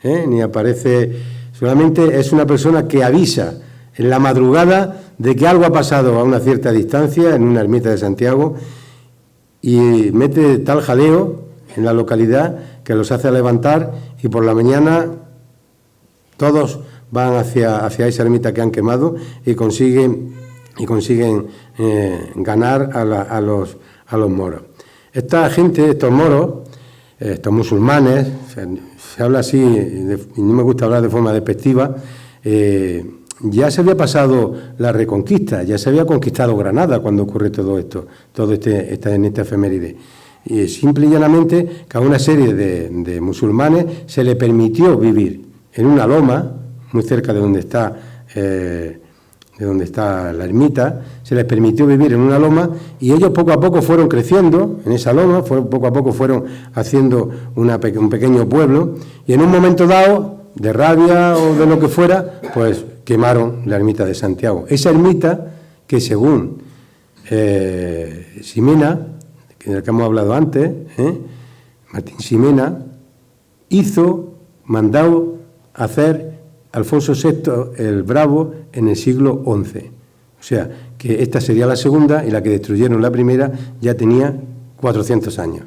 ni aparece, solamente es una persona que avisa en la madrugada de que algo ha pasado a una cierta distancia en una ermita de Santiago y mete tal jaleo en la localidad que los hace levantar y por la mañana todos van hacia esa ermita que han quemado y consiguen y consiguen ganar a los moros. Esta gente, estos moros, estos musulmanes, se habla así, y no me gusta hablar de forma despectiva, ya se había pasado la Reconquista, ya se había conquistado Granada cuando ocurre todo esto, en esta efeméride. Y simple y llanamente que a una serie de musulmanes se le permitió vivir en una loma, muy cerca de donde está la ermita, se les permitió vivir en una loma y ellos poco a poco fueron creciendo en esa loma, poco a poco fueron haciendo un pequeño pueblo y en un momento dado, de rabia o de lo que fuera, pues quemaron la ermita de Santiago. Esa ermita que según Ximena, del que hemos hablado antes, Martín Ximena, mandó hacer Alfonso VI el Bravo en el siglo XI. O sea, que esta sería la segunda y la que destruyeron la primera ya tenía 400 años.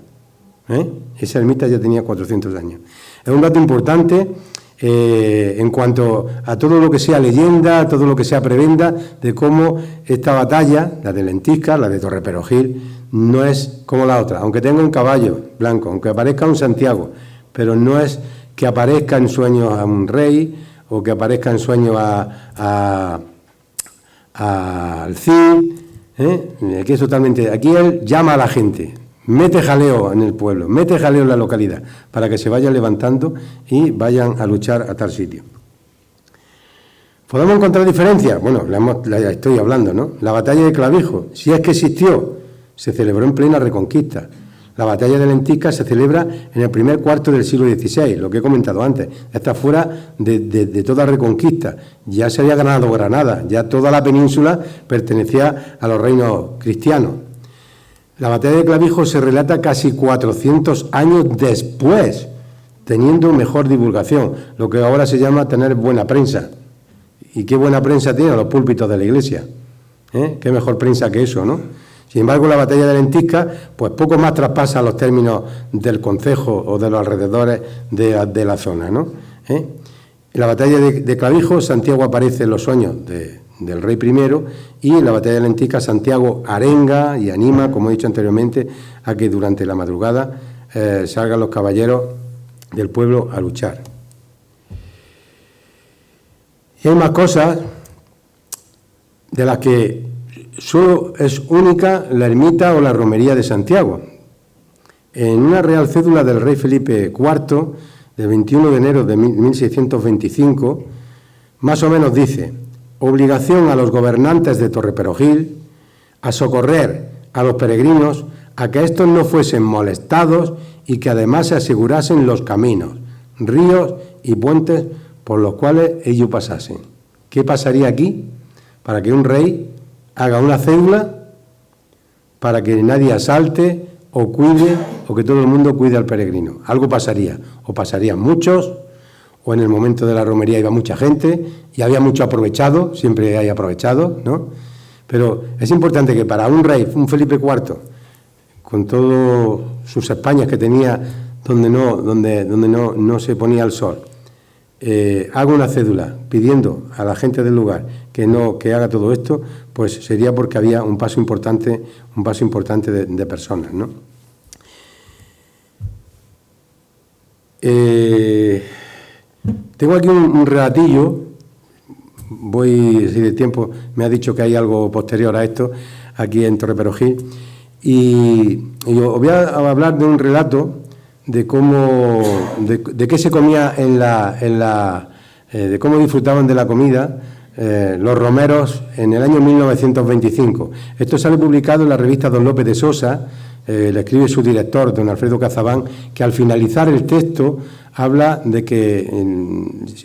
Esa ermita ya tenía 400 años. Es un dato importante en cuanto a todo lo que sea leyenda, todo lo que sea prebenda, de cómo esta batalla, la de Lentisca, la de Torreperogil, no es como la otra. Aunque tenga un caballo blanco, aunque aparezca un Santiago, pero no es que aparezca en sueños a un rey o que aparezca en sueños al Cid. Aquí es totalmente. Aquí él llama a la gente, mete jaleo en el pueblo, mete jaleo en la localidad, para que se vayan levantando y vayan a luchar a tal sitio. ¿Podemos encontrar diferencias? Bueno, la estoy hablando, ¿no? La batalla de Clavijo, si es que existió, se celebró en plena Reconquista. La batalla de Lentisca se celebra en el primer cuarto del siglo XVI, lo que he comentado antes. Está fuera de toda Reconquista. Ya se había ganado Granada, ya toda la península pertenecía a los reinos cristianos. La batalla de Clavijo se relata casi 400 años después, teniendo mejor divulgación, lo que ahora se llama tener buena prensa. ¿Y qué buena prensa tienen los púlpitos de la iglesia? ¿Qué mejor prensa que eso, no? Sin embargo, la batalla de Lentisca, pues poco más traspasa los términos del concejo o de los alrededores de la zona, ¿no? En la batalla de Clavijo, Santiago aparece en los sueños del rey primero, y en la batalla de Lentisca, Santiago arenga y anima, como he dicho anteriormente, a que durante la madrugada salgan los caballeros del pueblo a luchar. Y hay más cosas de las que solo es única la ermita o la romería de Santiago. En una real cédula del rey Felipe IV, del 21 de enero de 1625, más o menos dice: obligación a los gobernantes de Torreperogil a socorrer a los peregrinos, a que éstos no fuesen molestados y que además se asegurasen los caminos, ríos y puentes por los cuales ellos pasasen. ¿Qué pasaría aquí? Para que un rey haga una cédula para que nadie asalte o cuide, o que todo el mundo cuide al peregrino. Algo pasaría, o pasarían muchos, o en el momento de la romería iba mucha gente, y había mucho aprovechado, siempre hay aprovechado, ¿no? Pero es importante que para un rey, un Felipe IV, con todas sus Españas que tenía donde no se ponía el sol, haga una cédula pidiendo a la gente del lugar que haga todo esto, pues sería porque había un paso importante de personas, ¿no? Tengo aquí un relatillo, voy si de tiempo, me ha dicho que hay algo posterior a esto aquí en Torreperogil, y os voy a hablar de un relato de cómo, de qué se comía de cómo disfrutaban de la comida los romeros en el año 1925. Esto sale publicado en la revista Don López de Sosa, le escribe su director, don Alfredo Cazabán, que al finalizar el texto habla de que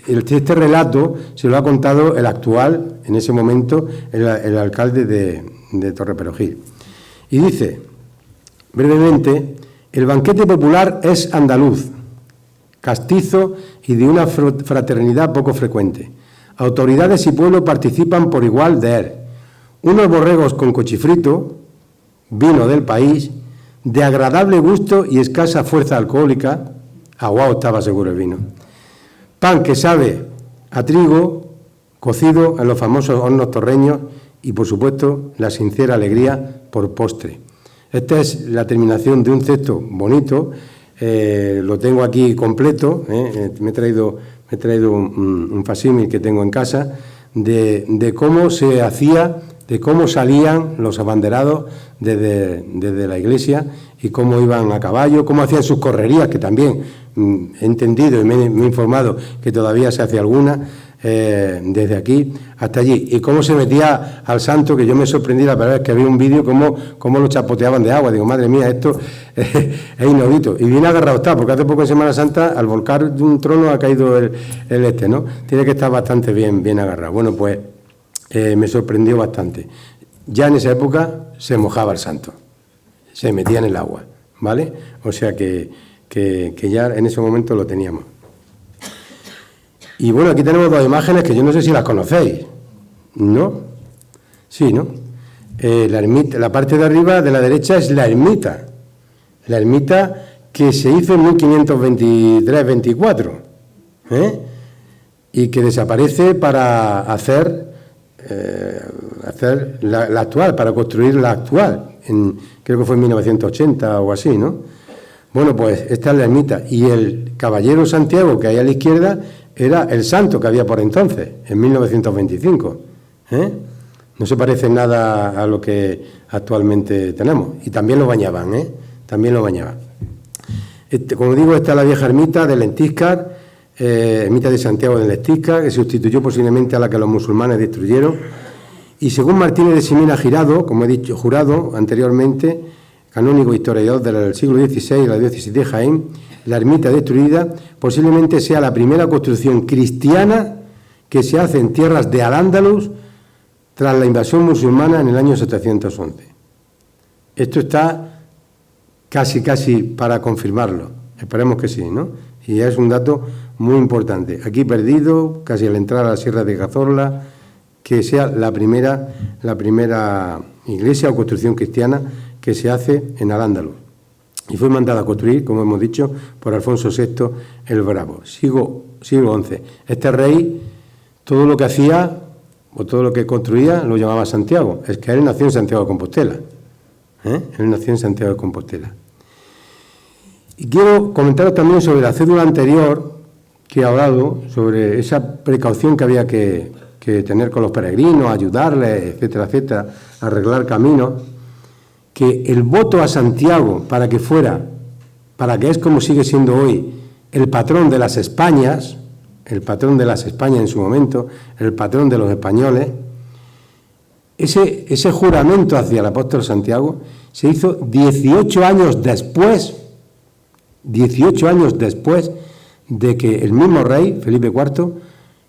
este relato se lo ha contado el actual, en ese momento, el alcalde de Torreperogil. Y dice, brevemente: el banquete popular es andaluz, castizo y de una fraternidad poco frecuente. Autoridades y pueblo participan por igual de él. Unos borregos con cochifrito, vino del país, de agradable gusto y escasa fuerza alcohólica, aguao estaba seguro el vino. Pan que sabe a trigo, cocido en los famosos hornos torreños, y, por supuesto, la sincera alegría por postre. Esta es la terminación de un cesto bonito, lo tengo aquí completo, me he traído un facsímil que tengo en casa, de cómo se hacía, de cómo salían los abanderados desde la iglesia y cómo iban a caballo, cómo hacían sus correrías, que también he entendido y me he informado que todavía se hace alguna, desde aquí hasta allí, y cómo se metía al santo, que yo me sorprendí la primera vez que vi un vídeo, cómo lo chapoteaban de agua. Digo, madre mía, esto es inaudito, y bien agarrado está, porque hace poco en Semana Santa al volcar de un trono ha caído el ¿no? Tiene que estar bastante bien agarrado. Bueno, pues me sorprendió bastante. Ya en esa época se mojaba el santo, se metía en el agua, ¿vale? O sea que ya en ese momento lo teníamos. Y bueno, aquí tenemos dos imágenes que yo no sé si las conocéis, ¿no? Sí, ¿no? La ermita, la parte de arriba de la derecha es la ermita que se hizo en 1523-24, y que desaparece para hacer la actual, para construir la actual, creo que fue en 1980 o así, ¿no? Bueno, pues esta es la ermita, y el Caballero Santiago que hay a la izquierda era el santo que había por entonces, en 1925. No se parece nada a lo que actualmente tenemos. Y también lo bañaban, también lo bañaban. Como digo, esta es la vieja ermita de Lentíscar, ermita de Santiago de Lentíscar, que sustituyó posiblemente a la que los musulmanes destruyeron. Y según Martínez de Simina Girado, como he dicho, jurado anteriormente, canónigo historiador del siglo XVI de la diócesis de Jaén, la ermita destruida posiblemente sea la primera construcción cristiana que se hace en tierras de Al-Ándalus tras la invasión musulmana en el año 711. Esto está casi para confirmarlo, esperemos que sí, ¿no? Y es un dato muy importante. Aquí perdido, casi al entrar a la Sierra de Cazorla, que sea la primera iglesia o construcción cristiana que se hace en Al-Ándalus. Y fue mandada a construir, como hemos dicho, por Alfonso VI el Bravo, siglo XI. Este rey, todo lo que hacía o todo lo que construía lo llamaba Santiago. Es que él nació en Santiago de Compostela. Él nació en Santiago de Compostela. Y quiero comentaros también sobre la cédula anterior que he hablado, sobre esa precaución que había que tener con los peregrinos, ayudarles, etcétera, etcétera, arreglar caminos. Que el voto a Santiago para que es como sigue siendo hoy, el patrón de las Españas, en su momento, el patrón de los españoles, ese juramento hacia el apóstol Santiago se hizo 18 años después de que el mismo rey, Felipe IV,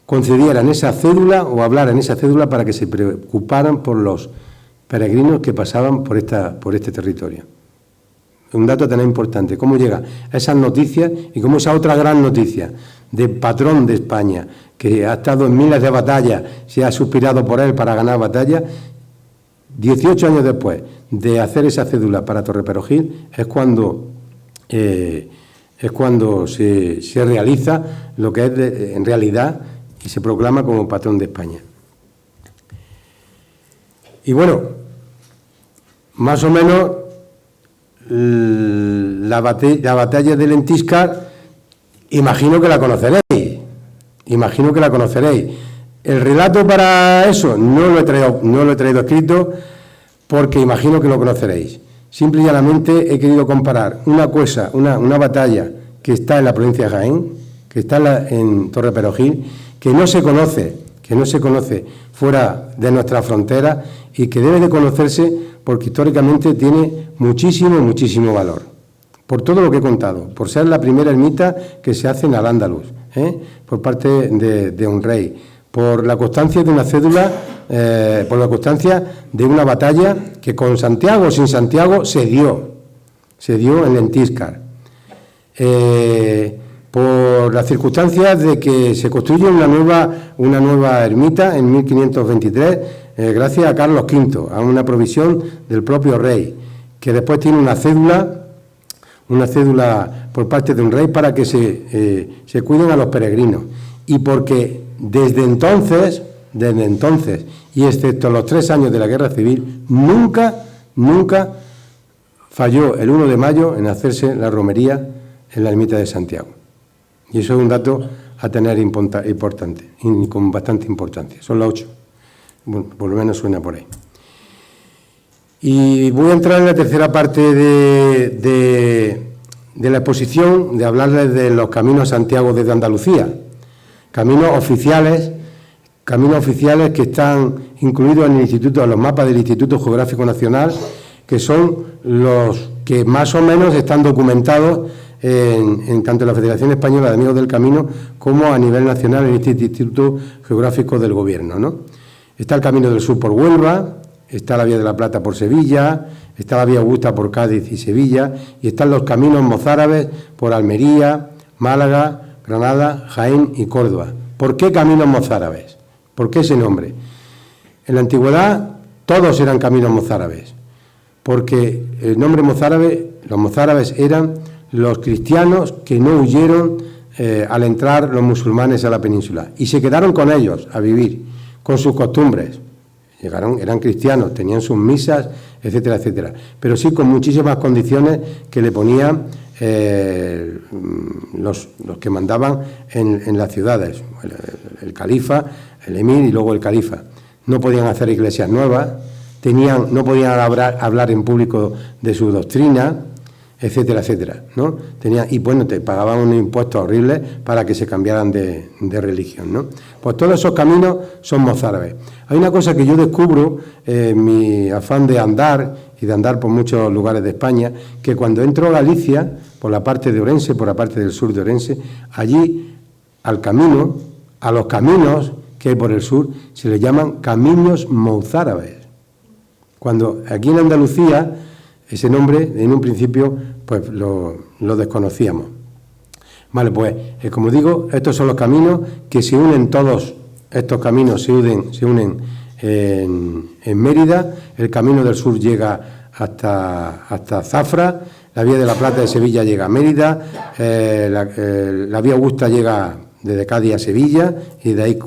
concediera en esa cédula o hablara en esa cédula para que se preocuparan por los peregrinos que pasaban por este territorio. Un dato tan importante, cómo llega esas noticias y cómo esa otra gran noticia del patrón de España, que ha estado en miles de batallas, se ha suspirado por él para ganar batallas, 18 años después de hacer esa cédula para Torreperogil, es cuando se realiza lo que es en realidad y se proclama como patrón de España. Y bueno, más o menos la batalla de Lentíscar, imagino que la conoceréis. El relato para eso no lo he traído escrito porque imagino que lo conoceréis. Simple y llanamente he querido comparar una batalla que está en la provincia de Jaén, que está en Torreperogil, que no se conoce fuera de nuestra frontera y que debe de conocerse porque históricamente tiene muchísimo valor. Por todo lo que he contado, por ser la primera ermita que se hace en Al-Ándalus, por parte de un rey, por la constancia de una cédula, por la constancia de una batalla que con Santiago o sin Santiago se dio en Lentíscar. Por las circunstancias de que se construye una nueva ermita en 1523, gracias a Carlos V, a una provisión del propio rey, que después tiene una cédula por parte de un rey para que se cuiden a los peregrinos, y porque desde entonces y excepto los 3 años de la Guerra Civil, nunca falló el 1 de mayo en hacerse la romería en la ermita de Santiago. Y eso es un dato a tener importante, y con bastante importancia. Son las 8. Bueno, por lo menos suena por ahí. Y voy a entrar en la tercera parte de la exposición, de hablarles de los caminos a Santiago desde Andalucía. Caminos oficiales que están incluidos en los mapas del Instituto Geográfico Nacional, que son los que más o menos están documentados en tanto en la Federación Española de Amigos del Camino como a nivel nacional en este Instituto Geográfico del Gobierno, ¿no? Está el Camino del Sur por Huelva, está la Vía de la Plata por Sevilla, está la Vía Augusta por Cádiz y Sevilla, y están los caminos mozárabes por Almería, Málaga, Granada, Jaén y Córdoba. ¿Por qué caminos mozárabes? ¿Por qué ese nombre? En la antigüedad todos eran caminos mozárabes, porque el nombre mozárabe, los mozárabes eran los cristianos que no huyeron al entrar los musulmanes a la península y se quedaron con ellos a vivir, con sus costumbres. Eran cristianos, tenían sus misas, etcétera, etcétera, pero sí con muchísimas condiciones que le ponían los que mandaban en las ciudades, el califa, el emir y luego el califa. No podían hacer iglesias nuevas, no podían hablar en público de su doctrina, etcétera, etcétera, ¿no? Y bueno, te pagaban unos impuestos horribles para que se cambiaran de religión, ¿no? Pues todos esos caminos son mozárabes. Hay una cosa que yo descubro en mi afán de andar y de andar por muchos lugares de España, que cuando entro a Galicia, por la parte de Orense, por la parte del sur de Orense, allí a los caminos que hay por el sur, se les llaman caminos mozárabes. Cuando aquí en Andalucía, ese nombre, en un principio, pues lo desconocíamos. Vale, pues, como digo, estos son los caminos que se unen, todos estos caminos se unen en Mérida. El Camino del Sur llega hasta Zafra, la Vía de la Plata de Sevilla llega a Mérida, la Vía Augusta llega desde Cádiz a Sevilla y de ahí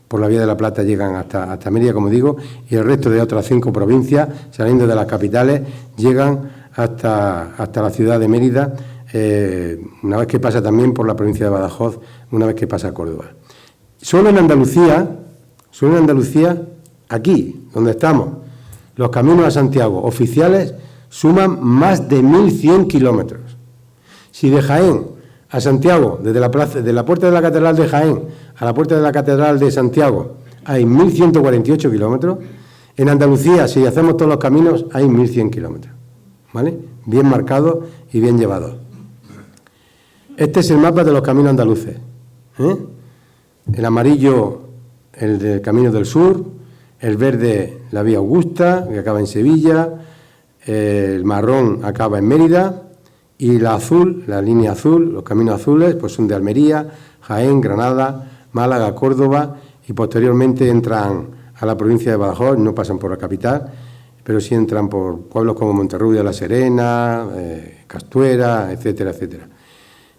por la Vía de la Plata llegan hasta Mérida, como digo, y el resto de otras 5 provincias, saliendo de las capitales, llegan hasta la ciudad de Mérida, una vez que pasa también por la provincia de Badajoz, una vez que pasa a Córdoba. Solo en Andalucía, aquí, donde estamos, los caminos a Santiago oficiales suman más de 1.100 kilómetros. Si de Jaén a Santiago, de la puerta de la Catedral de Jaén a la puerta de la Catedral de Santiago, hay 1.148 kilómetros, en Andalucía, si hacemos todos los caminos, hay 1.100 kilómetros, ¿vale? Bien marcados y bien llevados. Este es el mapa de los caminos andaluces, El amarillo, el del Camino del Sur, el verde, la Vía Augusta, que acaba en Sevilla, el marrón acaba en Mérida, y la azul, la línea azul, los caminos azules, pues son de Almería, Jaén, Granada, Málaga, Córdoba, y posteriormente entran a la provincia de Badajoz, no pasan por la capital, pero sí entran por pueblos como Monterrubio, La Serena, Castuera, etcétera, etcétera.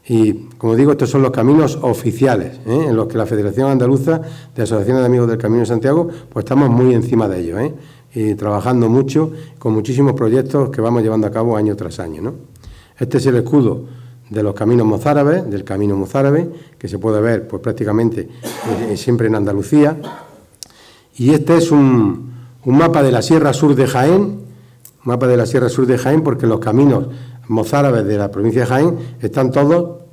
Y, como digo, estos son los caminos oficiales, en los que la Federación Andaluza de Asociaciones de Amigos del Camino de Santiago, pues estamos muy encima de ellos, y trabajando mucho, con muchísimos proyectos que vamos llevando a cabo año tras año, ¿no? Este es el escudo de los caminos mozárabes, del camino mozárabe, que se puede ver pues prácticamente siempre en Andalucía. Y este es un mapa de la Sierra Sur de Jaén, porque los caminos mozárabes de la provincia de Jaén están todos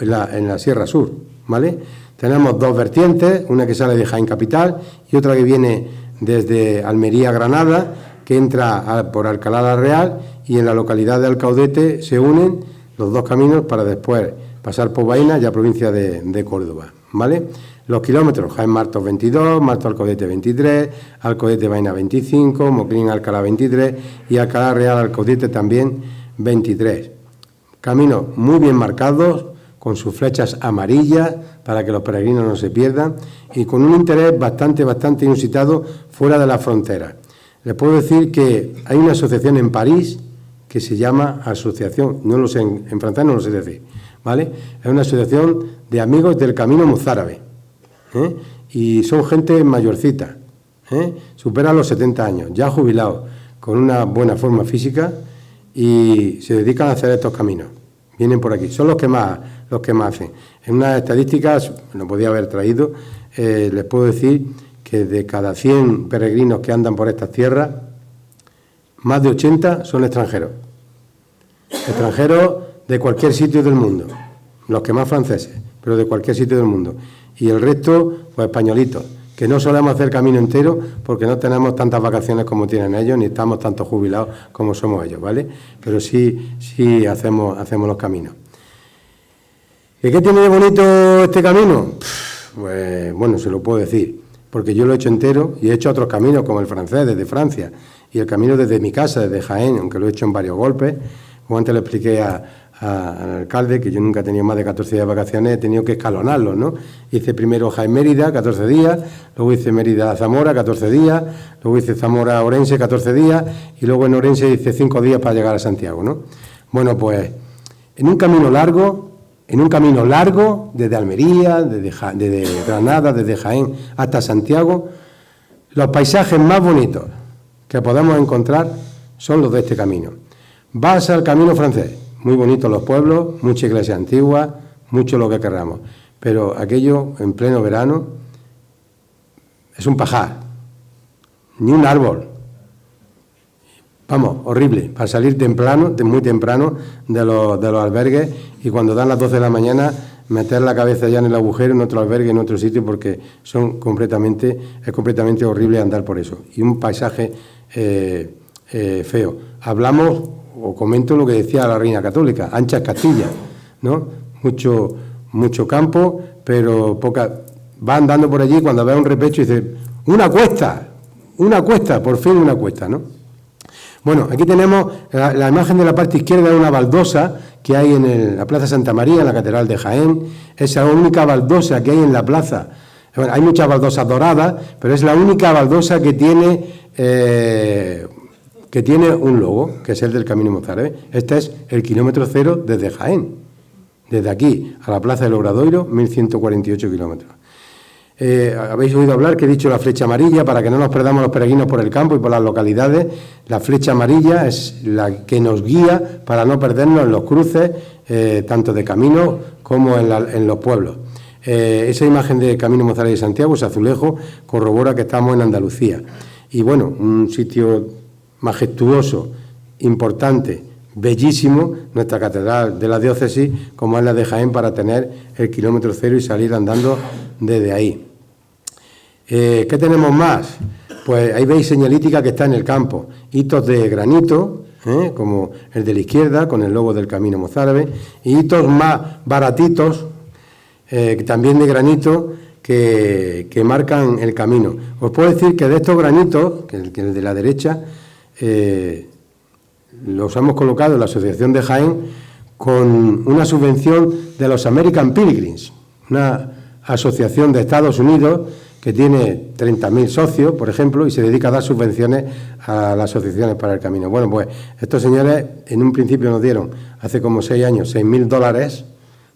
en la Sierra Sur, ¿vale? Tenemos 2 vertientes, una que sale de Jaén capital y otra que viene desde Almería a Granada, que entra por Alcalá la Real, y en la localidad de Alcaudete se unen los 2 caminos para después pasar por Baena, ya provincia de Córdoba, ¿vale? Los kilómetros: Jaén Martos 22, Martos Alcaudete 23, Alcaudete Baena 25, Moclín Alcalá 23 y Alcalá Real Alcaudete también 23. Caminos muy bien marcados, con sus flechas amarillas para que los peregrinos no se pierdan y con un interés bastante inusitado fuera de las fronteras. Les puedo decir que hay una asociación en París que se llama asociación, no lo sé, en francés no lo sé decir, ¿vale? Es una asociación de amigos del camino mozárabe, y son gente mayorcita, superan los 70 años, ya jubilados, con una buena forma física y se dedican a hacer estos caminos. Vienen por aquí, son los que más hacen. En unas estadísticas, no podía haber traído, les puedo decir que de cada 100 peregrinos que andan por estas tierras, más de 80 son extranjeros. Extranjeros de cualquier sitio del mundo, los que más franceses, pero de cualquier sitio del mundo. Y el resto, pues españolitos, que no solemos hacer camino entero porque no tenemos tantas vacaciones como tienen ellos, ni estamos tanto jubilados como somos ellos, ¿vale? Pero sí hacemos los caminos. ¿Y qué tiene de bonito este camino? Pues bueno, se lo puedo decir, porque yo lo he hecho entero y he hecho otros caminos, como el francés desde Francia, y el camino desde mi casa, desde Jaén, aunque lo he hecho en varios golpes. Como antes le expliqué al alcalde, que yo nunca he tenido más de 14 días de vacaciones, he tenido que escalonarlos, ¿no? Hice primero Jaén-Mérida, 14 días, luego hice Mérida-Zamora, 14 días, luego hice Zamora-Orense, 14 días, y luego en Orense hice 5 días para llegar a Santiago, ¿no? Bueno, pues en un camino largo, desde Almería, desde Granada, desde Jaén hasta Santiago, los paisajes más bonitos que podemos encontrar son los de este camino. Vas al camino francés, muy bonitos los pueblos, mucha iglesia antigua, mucho lo que querramos, pero aquello en pleno verano es un pajar, ni un árbol. Vamos, horrible, para salir temprano, muy temprano de los albergues, y cuando dan las 12 de la mañana meter la cabeza ya en el agujero en otro albergue, en otro sitio, porque es completamente horrible andar por eso. Y un paisaje feo. Hablamos, o comento lo que decía la Reina Católica, anchas Castillas, ¿no? Mucho campo, pero poca. Va andando por allí, cuando ve un repecho y dice, una cuesta, por fin una cuesta, ¿no? Bueno, aquí tenemos la imagen de la parte izquierda de una baldosa que hay en la Plaza Santa María, en la Catedral de Jaén. Es la única baldosa que hay en la plaza. Bueno, hay muchas baldosas doradas, pero es la única baldosa que tiene un logo, que es el del Camino Mozárabe. Este es el kilómetro cero desde Jaén, desde aquí a la Plaza del Obradoiro, 1148 kilómetros. Habéis oído hablar que he dicho la flecha amarilla, para que no nos perdamos los peregrinos por el campo y por las localidades. La flecha amarilla es la que nos guía para no perdernos en los cruces, tanto de camino como en los pueblos. Esa imagen de Camino Mozárabe de Santiago, ese azulejo, corrobora que estamos en Andalucía. Y bueno, un sitio majestuoso, importante, bellísimo, nuestra catedral de la diócesis, como es la de Jaén, para tener el kilómetro cero y salir andando desde ahí. ¿Qué tenemos más? Pues ahí veis señalítica que está en el campo, hitos de granito, como el de la izquierda, con el logo del Camino Mozárabe, y hitos más baratitos, también de granito, que marcan el camino. Os puedo decir que de estos granitos, que el de la derecha, los hemos colocado en la Asociación de Jaén con una subvención de los American Pilgrims, una asociación de Estados Unidos que tiene 30.000 socios, por ejemplo, y se dedica a dar subvenciones a las asociaciones para el camino. Bueno, pues estos señores en un principio nos dieron, hace como 6 años, $6.000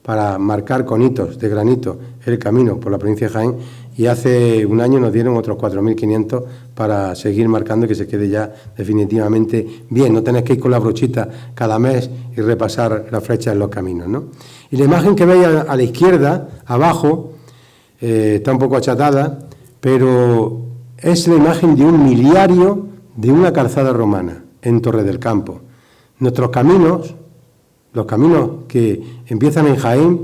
para marcar con hitos de granito el camino por la provincia de Jaén, y hace un año nos dieron otros 4.500 para seguir marcando y que se quede ya definitivamente bien. No tenéis que ir con la brochita cada mes y repasar las flechas en los caminos, ¿no? Y la imagen que veis a la izquierda, abajo, está un poco achatada, pero es la imagen de un miliario de una calzada romana en Torre del Campo. Nuestros caminos, los caminos que empiezan en Jaén,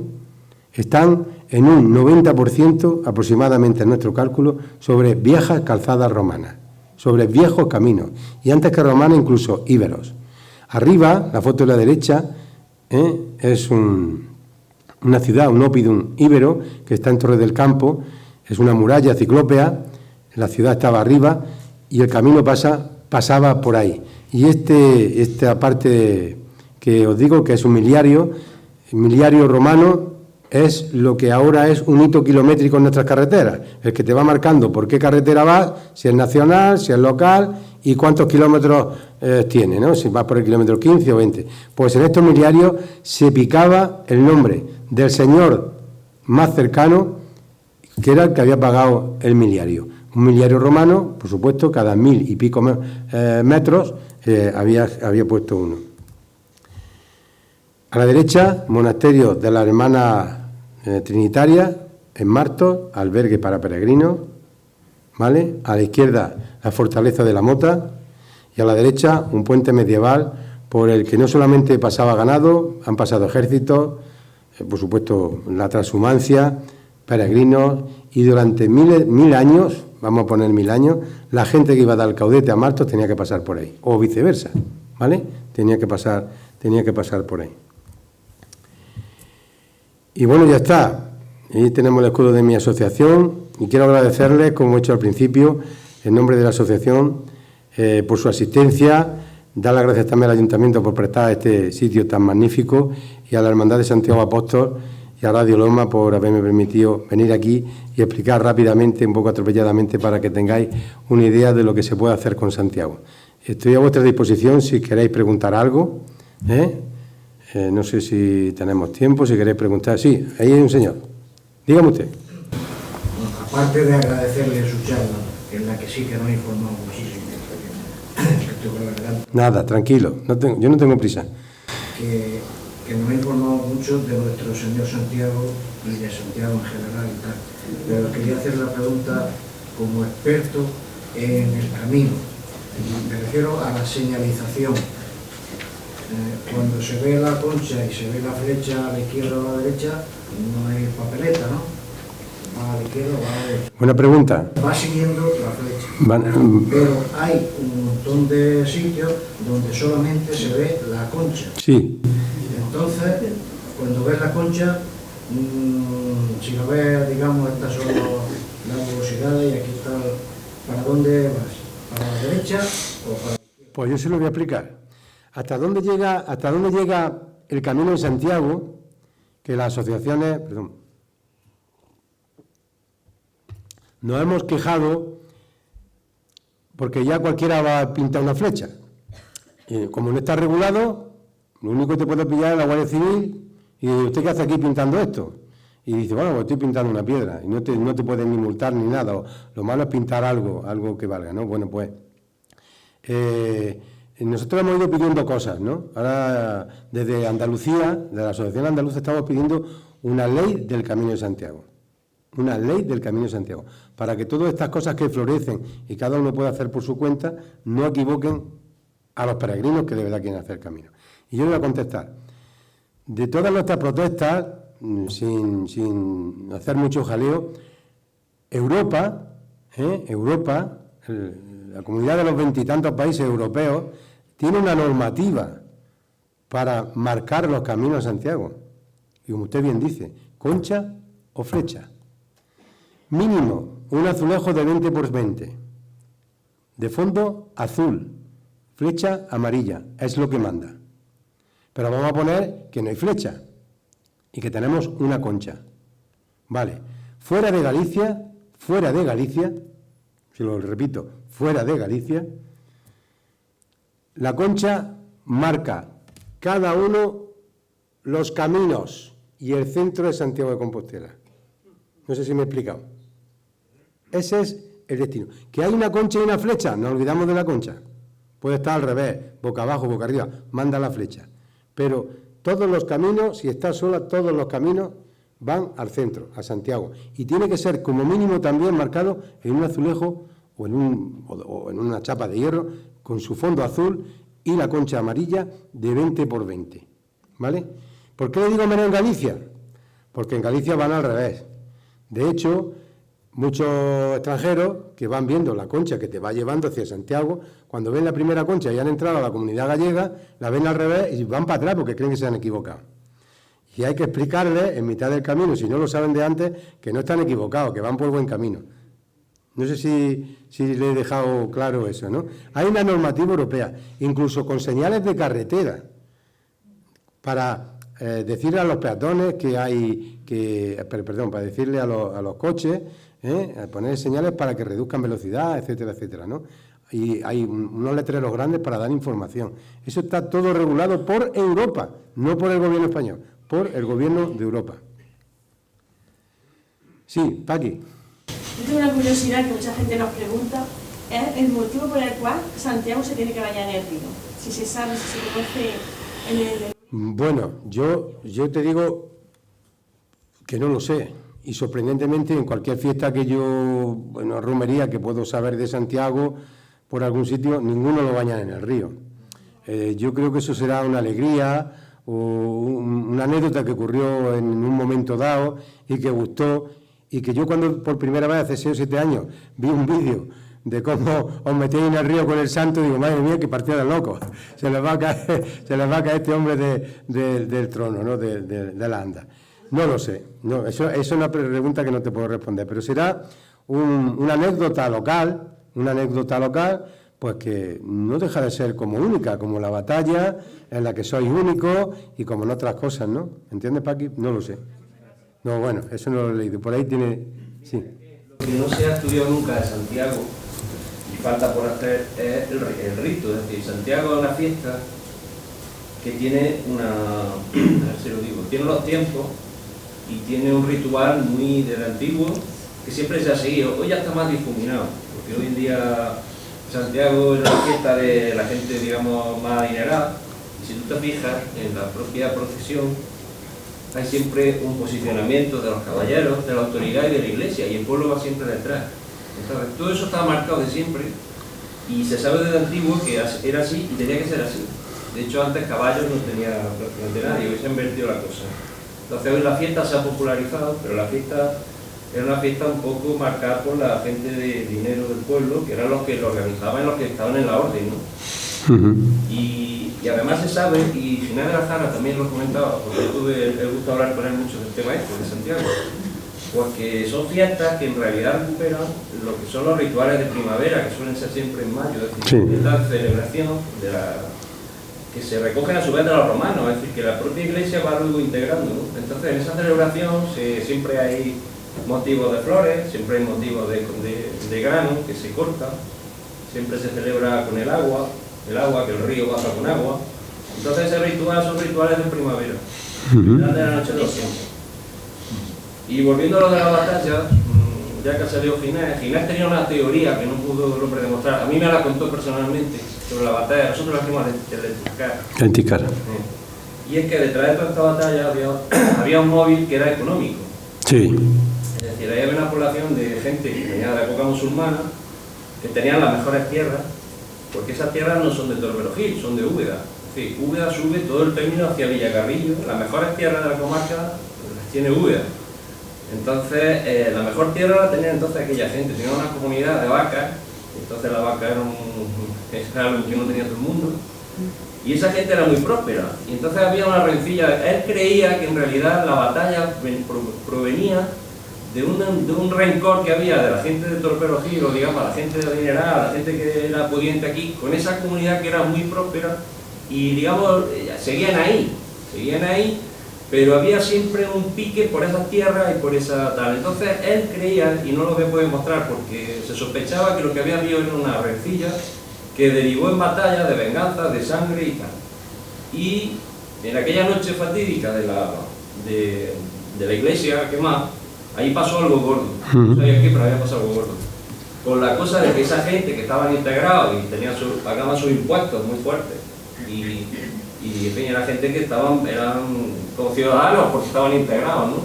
están en un 90% aproximadamente en nuestro cálculo sobre viejas calzadas romanas, sobre viejos caminos, y antes que romanas incluso íberos. Arriba, la foto de la derecha, es una ciudad, un oppidum íbero, que está en Torre del Campo, es una muralla ciclópea, la ciudad estaba arriba y el camino pasaba por ahí. Y esta parte que os digo que es un miliario romano, es lo que ahora es un hito kilométrico en nuestras carreteras, el que te va marcando por qué carretera vas, si es nacional, si es local y cuántos kilómetros tiene, ¿no? Si vas por el kilómetro 15 o 20. Pues en estos miliarios se picaba el nombre del señor más cercano, que era el que había pagado el miliario. un miliario romano, por supuesto, cada 1000 y pico metros había puesto uno. A la derecha, monasterio de las Hermanas Trinitarias, en Martos, albergue para peregrinos, ¿vale? A la izquierda, la fortaleza de la Mota, y a la derecha, un puente medieval por el que no solamente pasaba ganado, han pasado ejércitos, por supuesto, la transhumancia, peregrinos, y durante mil años, vamos a poner 1000 años, la gente que iba de Alcaudete a Martos tenía que pasar por ahí, o viceversa, ¿vale? Tenía que pasar por ahí. Y bueno, ya está. Ahí tenemos el escudo de mi asociación y quiero agradecerles, como he hecho al principio, en nombre de la asociación, por su asistencia, dar las gracias también al Ayuntamiento por prestar este sitio tan magnífico y a la Hermandad de Santiago Apóstol y a Radio Loma por haberme permitido venir aquí y explicar rápidamente, un poco atropelladamente, para que tengáis una idea de lo que se puede hacer con Santiago. Estoy a vuestra disposición si queréis preguntar algo, no sé si tenemos tiempo, si queréis preguntar. Sí, ahí hay un señor. Dígame usted. Bueno, aparte de agradecerle su charla, en la que sí que nos ha informado muchísimo, estoy con la garganta. Nada, tranquilo, yo no tengo prisa. Que nos ha informado mucho de nuestro Señor Santiago y de Santiago en general y tal. Pero quería hacer la pregunta como experto en el camino. Me refiero a la señalización. Cuando se ve la concha y se ve la flecha a la izquierda o a la derecha, no hay papeleta, ¿no? Va a la izquierda o a la derecha. Buena pregunta. Va siguiendo la flecha. Pero hay un montón de sitios donde solamente se ve la concha. Sí. Entonces, cuando ves la concha, si lo ves, digamos, estas son las velocidades y aquí está, ¿para dónde vas? ¿Para la derecha o para la izquierda? Pues yo se lo voy a explicar. ¿Hasta dónde llega el Camino de Santiago? Que las asociaciones, nos hemos quejado porque ya cualquiera va a pintar una flecha. Y como no está regulado, lo único que te puede pillar es la Guardia Civil y ¿usted qué hace aquí pintando esto? Y dice, bueno, pues estoy pintando una piedra y no te pueden ni multar ni nada. Lo malo es pintar algo que valga, ¿no? Bueno, pues nosotros hemos ido pidiendo cosas, ¿no? Ahora, desde Andalucía, de la Asociación Andaluza, estamos pidiendo una ley del Camino de Santiago. Una ley del Camino de Santiago. Para que todas estas cosas que florecen y cada uno pueda hacer por su cuenta, no equivoquen a los peregrinos que de verdad quieren hacer el camino. Y yo le voy a contestar. De todas nuestras protestas, sin hacer mucho jaleo, Europa, la comunidad de los 20 y tantos países europeos, tiene una normativa para marcar los caminos a Santiago. Y como usted bien dice, concha o flecha. Mínimo, un azulejo de 20 por 20. De fondo, azul. Flecha amarilla. Es lo que manda. Pero vamos a poner que no hay flecha y que tenemos una concha. Vale. Fuera de Galicia, si lo repito, fuera de Galicia, la concha marca cada uno los caminos y el centro de Santiago de Compostela. No sé si me he explicado. Ese es el destino. ¿Que hay una concha y una flecha? No olvidamos de la concha. Puede estar al revés, boca abajo, boca arriba, manda la flecha. Pero todos los caminos, si está sola, todos los caminos van al centro, a Santiago. Y tiene que ser como mínimo también marcado en un azulejo o en una chapa de hierro con su fondo azul y la concha amarilla de 20 por 20. ¿Vale? ¿Por qué le digo menos en Galicia? Porque en Galicia van al revés. De hecho, muchos extranjeros que van viendo la concha que te va llevando hacia Santiago, cuando ven la primera concha y han entrado a la comunidad gallega, la ven al revés y van para atrás porque creen que se han equivocado. Y hay que explicarles en mitad del camino, si no lo saben de antes, que no están equivocados, que van por buen camino. No sé si le he dejado claro eso, ¿no? Hay una normativa europea, incluso con señales de carretera, para decirle a los peatones para decirle a los coches, poner señales para que reduzcan velocidad, etcétera, etcétera, ¿no? Y hay unos letreros grandes para dar información. Eso está todo regulado por Europa, no por el gobierno español, por el gobierno de Europa. Sí, Paqui. Yo tengo una curiosidad que mucha gente nos pregunta, es el motivo por el cual Santiago se tiene que bañar en el río. Si se sabe, si se conoce en el... Bueno, yo te digo que no lo sé. Y sorprendentemente, en cualquier fiesta que yo, bueno, romería que puedo saber de Santiago, por algún sitio, ninguno lo bañan en el río. Yo creo que eso será una alegría o una anécdota que ocurrió en un momento dado y que gustó, y que yo cuando por primera vez, hace 6 o 7 años, vi un vídeo de cómo os metéis en el río con el santo, digo, madre mía, qué partida de locos, se les va a caer este hombre del trono, ¿no? de la anda. No lo sé, no, eso es una pregunta que no te puedo responder, pero será una anécdota local, pues que no deja de ser como única, como la batalla en la que sois únicos y como en otras cosas, ¿no? ¿Entiendes, Paqui? No lo sé. No, bueno, eso no lo he leído. Por ahí tiene... Sí. Lo que no se ha estudiado nunca de Santiago y falta por hacer es el rito. Es decir, Santiago es una fiesta que tiene a ver si lo digo, tiene los tiempos y tiene un ritual muy del antiguo que siempre se ha seguido. Hoy ya está más difuminado, porque hoy en día Santiago es la fiesta de la gente, digamos, más adinerada, y si tú te fijas en la propia procesión hay siempre un posicionamiento de los caballeros, de la autoridad y de la iglesia, y el pueblo va siempre detrás. Entonces, todo eso estaba marcado de siempre y se sabe desde antiguo que era así y tenía que ser así. De hecho, antes caballos no tenía prácticamente nadie, hoy se ha invertido la cosa. Entonces hoy la fiesta se ha popularizado, pero la fiesta era una fiesta un poco marcada por la gente de dinero del pueblo, que eran los que lo organizaban y los que estaban en la orden, ¿no? Y además se sabe, y Ginés de la Zara también lo comentaba, porque yo tuve el gusto de hablar con él mucho del tema este, de Santiago, pues que son fiestas que en realidad recuperan lo que son los rituales de primavera, que suelen ser siempre en mayo, es decir, sí, es la celebración de que se recogen a su vez de los romanos, es decir, que la propia iglesia va luego integrando, ¿no? Entonces en esa celebración siempre hay motivos de flores, siempre hay motivos de grano que se corta, siempre se celebra con el agua, que el río baja con agua. Entonces ese ritual son rituales de primavera, de la noche de los tiempos. Y volviendo a lo de la batalla, ya que ha salido Ginés tenía una teoría que no pudo el hombre demostrar, a mí me la contó personalmente, sobre la batalla. Nosotros la hicimos de Enticar. Y es que detrás de toda esta batalla había un móvil que era económico. Sí. Es decir, ahí había una población de gente que venía de la época musulmana, que tenían las mejores tierras, porque esas tierras no son de Torbero Gil, son de Úbeda. Es decir, Úbeda sube todo el camino hacia Villacarrillo, las mejores tierras de la comarca las tiene Úbeda. Entonces, la mejor tierra la tenía entonces aquella gente, tenía una comunidad de vacas, entonces la vaca era algo que no tenía todo el mundo, y esa gente era muy próspera, y entonces había una rencilla. Él creía que en realidad la batalla provenía de un rencor que había de la gente de Torbero Gil, o digamos, la gente adinerada, la gente que era pudiente aquí, con esa comunidad que era muy próspera, y digamos, seguían ahí, pero había siempre un pique por esas tierras y por esa tal. Entonces él creía, y no lo puede mostrar porque se sospechaba que lo que había habido era una rencilla que derivó en batallas de venganza, de sangre y tal. Y en aquella noche fatídica de la iglesia quemada, ahí pasó algo gordo. No sabía qué, pero había pasado algo gordo. Con la cosa de que esa gente que estaban integrados y pagaban sus impuestos muy fuertes, y en fin, era gente que eran como ciudadanos porque estaban integrados, ¿no?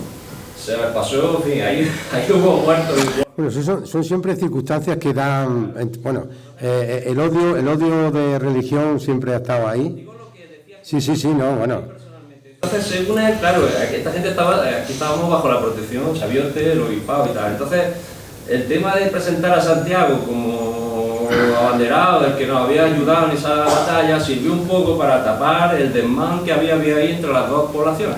Se les pasó, en fin, ahí hubo muertos. Bueno, son siempre circunstancias que dan... Bueno, el odio de religión siempre ha estado ahí. Sí, no, bueno. Entonces, según él, claro, esta gente aquí estábamos bajo la protección, Sabiote, el obispado y tal. Entonces, el tema de presentar a Santiago como abanderado, el que nos había ayudado en esa batalla, sirvió un poco para tapar el desmán que había ahí entre las dos poblaciones.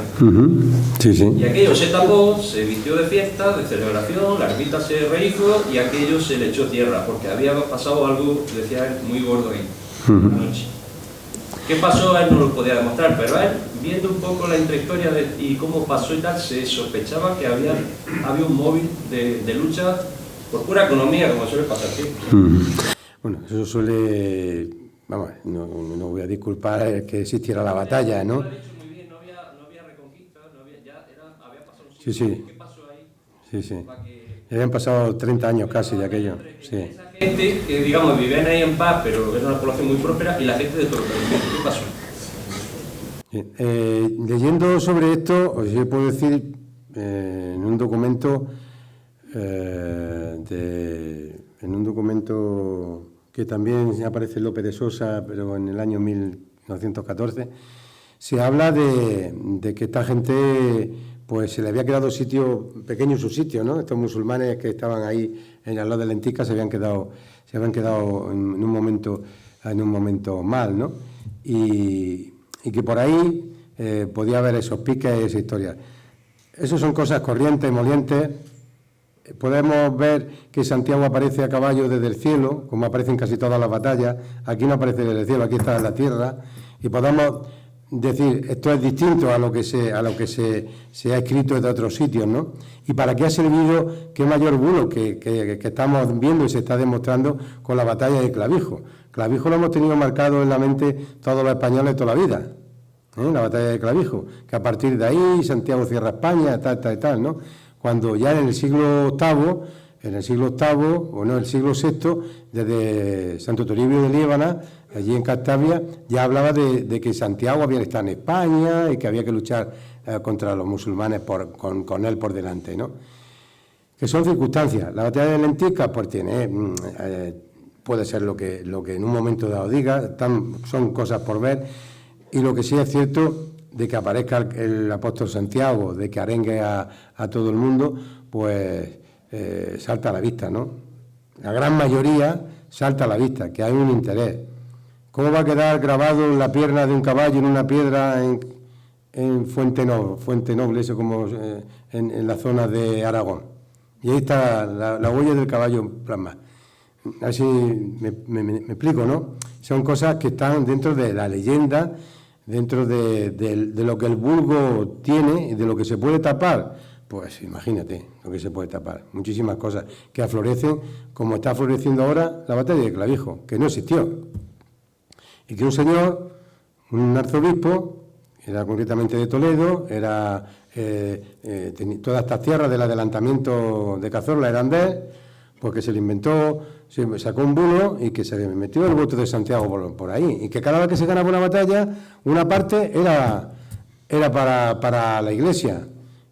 Sí. Y aquello se tapó, se vistió de fiesta, de celebración, la ermita se rehizo y aquello se le echó tierra, porque había pasado algo, decía él, muy gordo ahí, la noche. ¿Qué pasó? Él no lo podía demostrar, pero él, viendo un poco la intrahistoria y cómo pasó y tal, se sospechaba que había un móvil de lucha por pura economía, como suele pasar siempre. Bueno, eso suele... Vamos, no voy a disculpar que existiera la batalla, ¿no? Lo ha dicho muy bien, no había reconquista, había pasado un siglo. Sí. ¿Qué pasó ahí? Sí. Para que Ya habían pasado 30 años casi de aquello. Sí. Esa gente que, digamos, vivían ahí en paz, pero es una población muy próspera, y la gente de Torrevieja, ¿qué pasó? Leyendo sobre esto, os puedo decir, en un documento que también aparece López de Sosa, pero en el año 1914, se habla de que esta gente, pues se le había quedado pequeño su sitio, ¿no? Estos musulmanes que estaban ahí en al lado de Lentica se habían quedado en un momento mal, ¿no? Y que por ahí podía haber esos piques y esa historia. Eso son cosas corrientes, molientes. Podemos ver que Santiago aparece a caballo desde el cielo, como aparece en casi todas las batallas. Aquí no aparece desde el cielo, aquí está en la tierra. Y podemos decir, esto es distinto a lo que se ha escrito de otros sitios, ¿no? ¿Y para qué ha servido? ¿Qué mayor bulo que estamos viendo y se está demostrando con la batalla de Clavijo? Clavijo lo hemos tenido marcado en la mente todos los españoles toda la vida, la batalla de Clavijo, que a partir de ahí Santiago cierra España, tal, ¿no? Cuando ya en el siglo VIII, el siglo VI, desde Santo Toribio de Liébana, allí en Cantabria, ya hablaba de que Santiago había estado en España y que había que luchar contra los musulmanes con él por delante, ¿no? Que son circunstancias. La batalla de Lentica, pues puede ser lo que en un momento dado diga, son cosas por ver, y lo que sí es cierto, de que aparezca el apóstol Santiago, de que arengue a todo el mundo, pues salta a la vista, ¿no? La gran mayoría salta a la vista, que hay un interés. ¿Cómo va a quedar grabado en la pierna de un caballo, en una piedra, en Fuente Noble, eso como en la zona de Aragón? Y ahí está la huella del caballo plasmada. Así me explico, ¿no? Son cosas que están dentro de la leyenda, dentro de lo que el vulgo tiene y de lo que se puede tapar. Pues imagínate lo que se puede tapar. Muchísimas cosas que aflorecen, como está floreciendo ahora la batalla de Clavijo, que no existió. Y que un señor, un arzobispo, era concretamente de Toledo, todas estas tierras del adelantamiento de Cazorla eran de él, porque se le inventó, se sacó un bulo y que se le metió el voto de Santiago por ahí. Y que cada vez que se ganaba una batalla, una parte era para la Iglesia.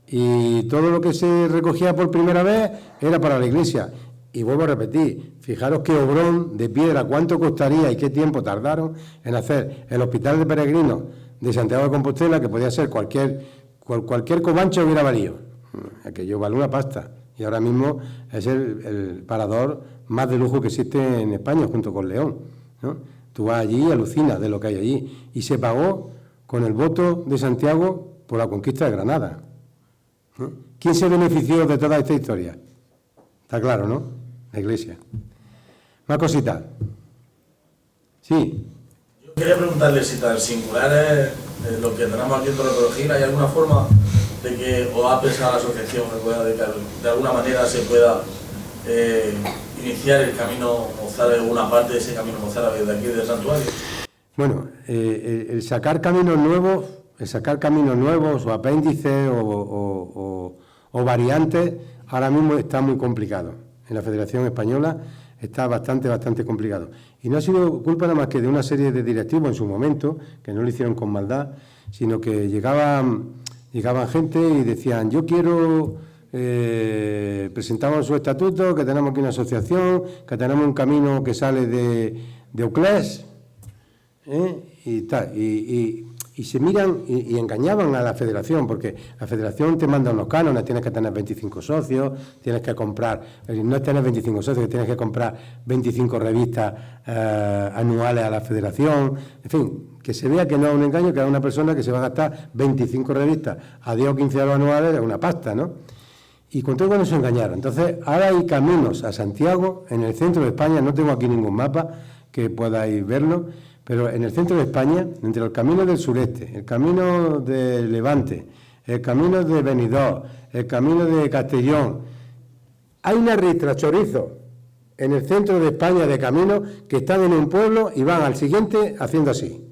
Y todo lo que se recogía por primera vez era para la Iglesia. Y vuelvo a repetir, fijaros qué obrón de piedra, cuánto costaría y qué tiempo tardaron en hacer el hospital de peregrinos de Santiago de Compostela, que podía ser cualquier comancho hubiera valido. Aquello vale una pasta. Y ahora mismo es el parador más de lujo que existe en España, junto con León, ¿no? Tú vas allí y alucinas de lo que hay allí. Y se pagó con el voto de Santiago por la conquista de Granada, ¿no? ¿Quién se benefició de toda esta historia? Está claro, ¿no? La Iglesia. Más cositas. Sí. Yo quería preguntarle si tan singular es lo que tenemos aquí en Torreperojil, ¿hay alguna forma de que, o ha pensado la asociación, de que de alguna manera se pueda iniciar el camino mozárabe, una parte de ese camino mozárabe de aquí del santuario? Bueno, el sacar caminos nuevos o apéndices o variantes, ahora mismo está muy complicado. En la Federación Española está bastante complicado. Y no ha sido culpa nada más que de una serie de directivos en su momento, que no lo hicieron con maldad, sino que llegaban gente y decían, yo quiero, presentaban su estatuto, que tenemos aquí una asociación, que tenemos un camino que sale de Euclés, y tal, y se miran y engañaban a la federación, porque la federación te manda unos cánones, tienes que tener 25 socios, tienes que comprar, no es tener 25 socios, tienes que comprar 25 revistas anuales a la federación, en fin, que se vea que no es un engaño, que es una persona que se va a gastar 25 revistas a 10 o 15 euros anuales, es una pasta, ¿no? Y con todo eso engañaron. Entonces, ahora hay caminos a Santiago, en el centro de España, no tengo aquí ningún mapa que podáis verlo, pero en el centro de España, entre el camino del sureste, el camino del Levante, el camino de Benidorm, el camino de Castellón, hay una ristra chorizo en el centro de España de caminos que están en un pueblo y van al siguiente haciendo así,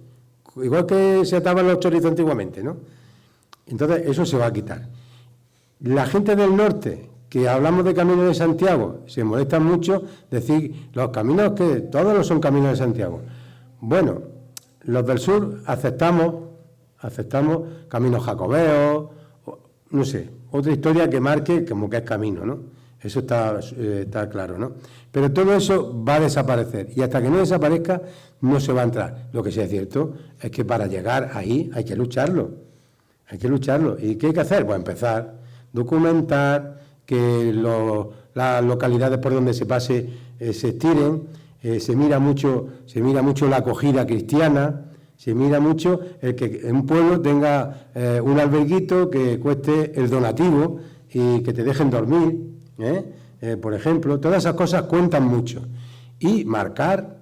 igual que se ataban los chorizos antiguamente, ¿no? Entonces eso se va a quitar. La gente del norte, Que hablamos de Camino de Santiago, se molestan mucho decir los caminos que todos no son caminos de Santiago. Bueno, los del sur aceptamos caminos jacobeos, no sé, otra historia que marque como que es camino, ¿no? Eso está claro, ¿no? Pero todo eso va a desaparecer y hasta que no desaparezca no se va a entrar. Lo que sí es cierto es que para llegar ahí hay que lucharlo. Hay que lucharlo. ¿Y qué hay que hacer? Pues empezar, documentar, que las localidades por donde se pase se estiren, se mira mucho la acogida cristiana, se mira mucho el que un pueblo tenga un alberguito que cueste el donativo y que te dejen dormir, por ejemplo. Todas esas cosas cuentan mucho. Y marcar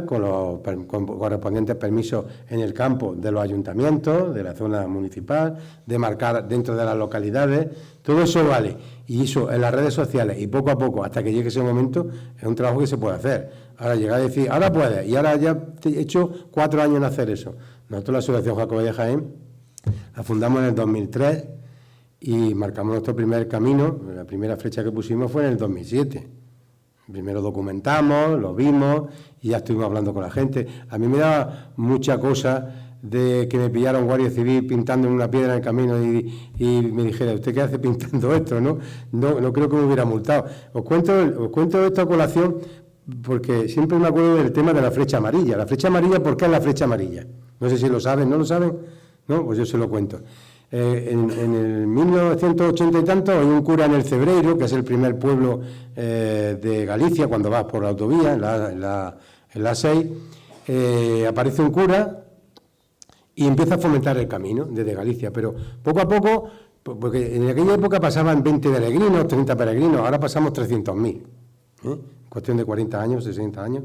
con los correspondientes permisos en el campo de los ayuntamientos, de la zona municipal, de marcar dentro de las localidades, todo eso vale. Y eso en las redes sociales y poco a poco, hasta que llegue ese momento, es un trabajo que se puede hacer. Ahora llegar a decir, ahora puedes, y ahora ya he hecho 4 años en hacer eso. Nosotros la Asociación Jacobea de Jaén la fundamos en el 2003 y marcamos nuestro primer camino. La primera flecha que pusimos fue en el 2007. Primero documentamos, lo vimos y ya estuvimos hablando con la gente. A mí me daba mucha cosa de que me pillara un guardia civil pintando en una piedra en el camino y me dijera, ¿usted qué hace pintando esto? No creo que me hubiera multado. Os cuento esto a colación porque siempre me acuerdo del tema de la flecha amarilla. La flecha amarilla, ¿por qué es la flecha amarilla? No sé si lo saben, ¿no lo saben? No, pues yo se lo cuento. En el 1980 y tanto hay un cura en el Cebreiro, que es el primer pueblo de Galicia, cuando vas por la autovía, en la 6, aparece un cura y empieza a fomentar el camino desde Galicia, pero poco a poco, porque en aquella época pasaban 20 peregrinos, 30 peregrinos, ahora pasamos 300.000, en cuestión de 40 años, 60 años.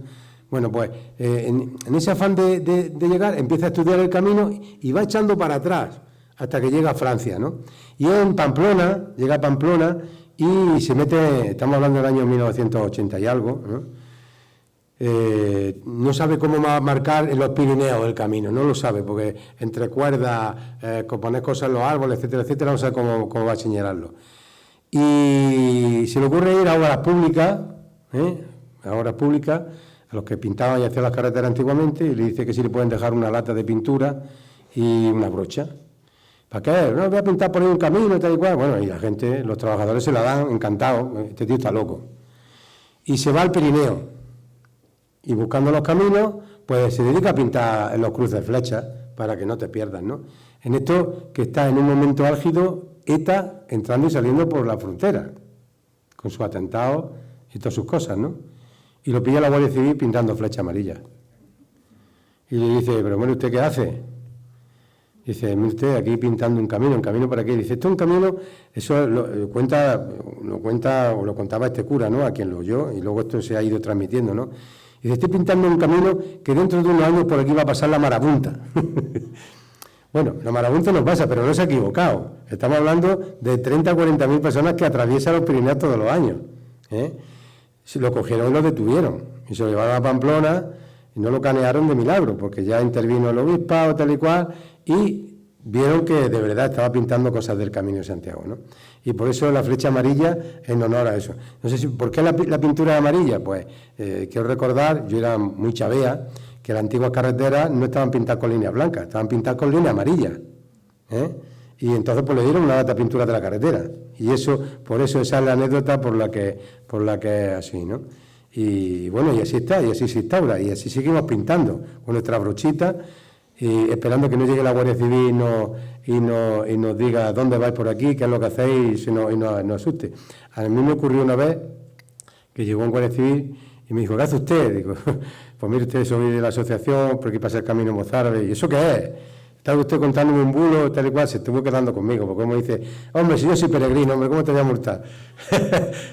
Bueno, pues en ese afán de llegar, empieza a estudiar el camino y va echando para atrás, hasta que llega a Francia, ¿no? Y en Pamplona, llega a Pamplona y se mete, estamos hablando del año 1980 y algo, ¿no? No sabe cómo va a marcar en los Pirineos el camino, no lo sabe, porque entre cuerdas, poner cosas en los árboles, etcétera, etcétera, no sabe cómo va a señalarlo. Y se le ocurre ir a obras públicas, a los que pintaban y hacían las carreteras antiguamente, y le dice que si le pueden dejar una lata de pintura y una brocha. ¿Para qué? No, voy a pintar por ahí un camino, tal y cual. Bueno, y la gente, los trabajadores se la dan encantados. Este tío está loco. Y se va al Pirineo. Y buscando los caminos, pues se dedica a pintar en los cruces de flechas para que no te pierdas, ¿no? En esto que está en un momento álgido, ETA entrando y saliendo por la frontera, con sus atentados y todas sus cosas, ¿no? Y lo pilla la Guardia Civil pintando flecha amarilla. Y le dice, pero bueno, ¿usted qué hace? Dice, mire usted, aquí pintando un camino por aquí. Dice, esto es un camino, eso lo cuenta o lo contaba este cura, ¿no? A quien lo oyó, y luego esto se ha ido transmitiendo, ¿no? Dice, estoy pintando un camino que dentro de unos años por aquí va a pasar la marabunta. Bueno, la marabunta no pasa, pero no se ha equivocado. Estamos hablando de 30 o 40.000 personas que atraviesan los Pirineos todos los años. Lo cogieron y lo detuvieron. Y se lo llevaron a Pamplona y no lo canearon de milagro, porque ya intervino el obispado, tal y cual, y vieron que de verdad estaba pintando cosas del Camino de Santiago, ¿no? Y por eso la flecha amarilla en honor a eso. No sé si, ¿por qué la pintura amarilla? Pues quiero recordar, yo era muy chavea, que las antiguas carreteras no estaban pintadas con líneas blancas, estaban pintadas con líneas amarillas, y entonces pues le dieron una data pintura de la carretera, y eso, por eso esa es la anécdota por la que es así, ¿no? Y bueno, y así está, y así se instaura, y así seguimos pintando con nuestra brochita, y esperando que no llegue la Guardia Civil y nos diga dónde vais por aquí, qué es lo que hacéis, y nos asuste. A mí me ocurrió una vez que llegó un Guardia Civil y me dijo, ¿qué hace usted? Digo, pues mire usted, soy de la asociación, por aquí pasa el camino mozárabe. ¿Y eso qué es? Estaba usted contándome un bulo, tal y cual, se estuvo quedando conmigo, porque como dice, hombre, si yo soy peregrino, hombre, ¿cómo te voy a multar?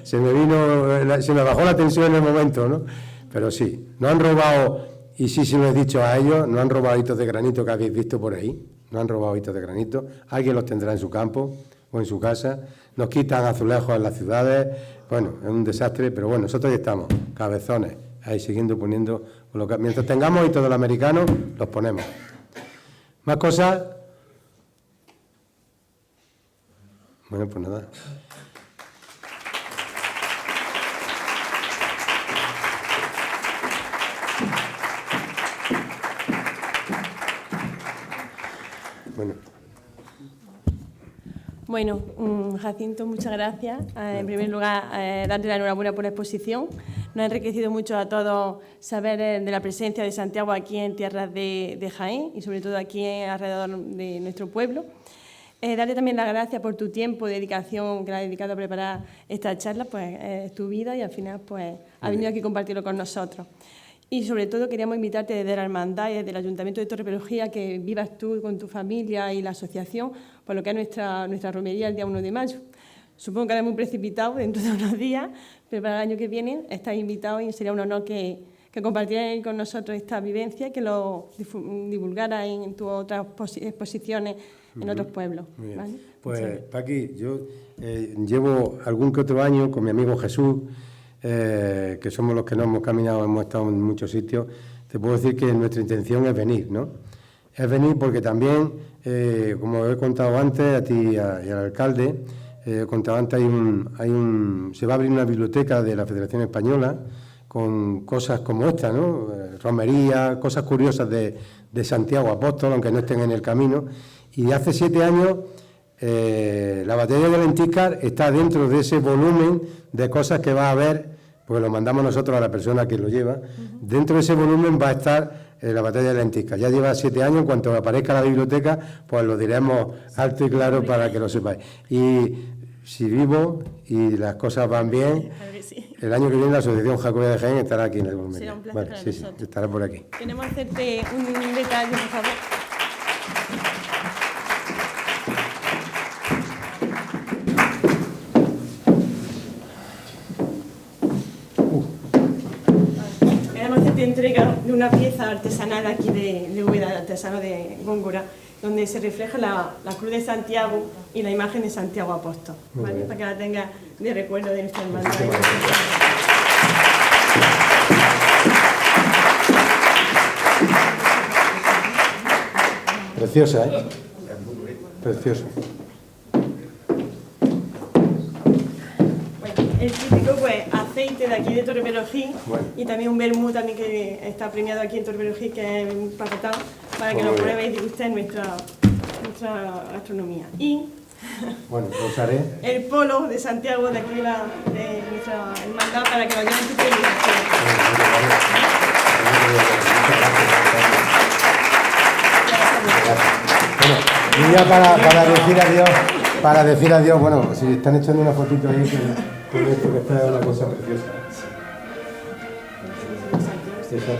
se me bajó la tensión en el momento, ¿no? Pero sí, no han robado, y sí lo he dicho a ellos, no han robado hitos de granito que habéis visto por ahí, no han robado hitos de granito, alguien los tendrá en su campo o en su casa, nos quitan azulejos en las ciudades, bueno, es un desastre, pero bueno, nosotros ya estamos, cabezones, ahí siguiendo poniendo, mientras tengamos hitos del americano, los ponemos. ¿Más cosas? Bueno, pues nada. Bueno, Jacinto, muchas gracias. En primer lugar, darte la enhorabuena por la exposición. Nos ha enriquecido mucho a todos saber de la presencia de Santiago aquí en tierras de Jaén y sobre todo aquí alrededor de nuestro pueblo. Darle también las gracias por tu tiempo, dedicación que le has dedicado a preparar esta charla, pues es tu vida y al final pues has venido aquí a compartirlo con nosotros. Y sobre todo queríamos invitarte desde la Hermandad y desde el Ayuntamiento de Torrepelogía que vivas tú con tu familia y la asociación por lo que es nuestra romería el día 1 de mayo. Supongo que haremos un precipitado dentro de unos días, pero para el año que viene estáis invitados y sería un honor que compartierais con nosotros esta vivencia y que lo divulgaras en tus otras exposiciones en otros pueblos. ¿Vale? Pues, Paqui, yo llevo algún que otro año con mi amigo Jesús, que somos los que nos hemos caminado, hemos estado en muchos sitios. Te puedo decir que nuestra intención es venir, ¿no? Es venir porque también, como he contado antes a ti y al alcalde, he contado antes, se va a abrir una biblioteca de la Federación Española con cosas como esta, ¿no? Romería, cosas curiosas de Santiago Apóstol, aunque no estén en el camino. Y hace 7 años la batalla de Lentiscar está dentro de ese volumen de cosas que va a haber, porque lo mandamos nosotros a la persona que lo lleva. Dentro de ese volumen va a estar la batalla de Lentiscar. Ya lleva 7 años, en cuanto aparezca la biblioteca, pues lo diremos alto y claro para que lo sepáis. Y si vivo y las cosas van bien, el año que viene la Asociación Jacobea de Jaén estará aquí en el volumen. Será un placer para nosotros. Sí, estará por aquí. Queremos hacerte un detalle, por favor. Entrega de una pieza artesanal aquí de Úbeda, de artesano de Góngora, donde se refleja la Cruz de Santiago y la imagen de Santiago Apóstol, ¿vale? Para que la tenga de recuerdo de nuestra hermandad. Preciosa, ¿eh? Preciosa. El típico, pues, aceite de aquí de Torrepelogí, y también un vermú también que está premiado aquí en Torrepelogí, que es empacotado, para que lo pruebéis y degustéis nuestra gastronomía. Y bueno, lo usaré. El polo de Santiago de aquí de nuestra hermandad para que lo lleven tu Bueno, y ya para decir adiós, bueno, si están echando una fotito ahí con esto que está una cosa preciosa. Exacto.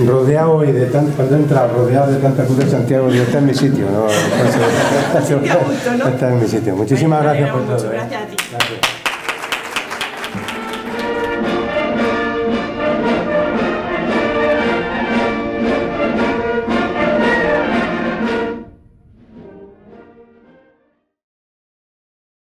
Rodeado y cuando entra rodeado de tanta cruz de Santiago, digo, este es mi sitio, ¿no? Este es mi sitio. Muchísimas gracias por todo. Gracias a ti. Gracias.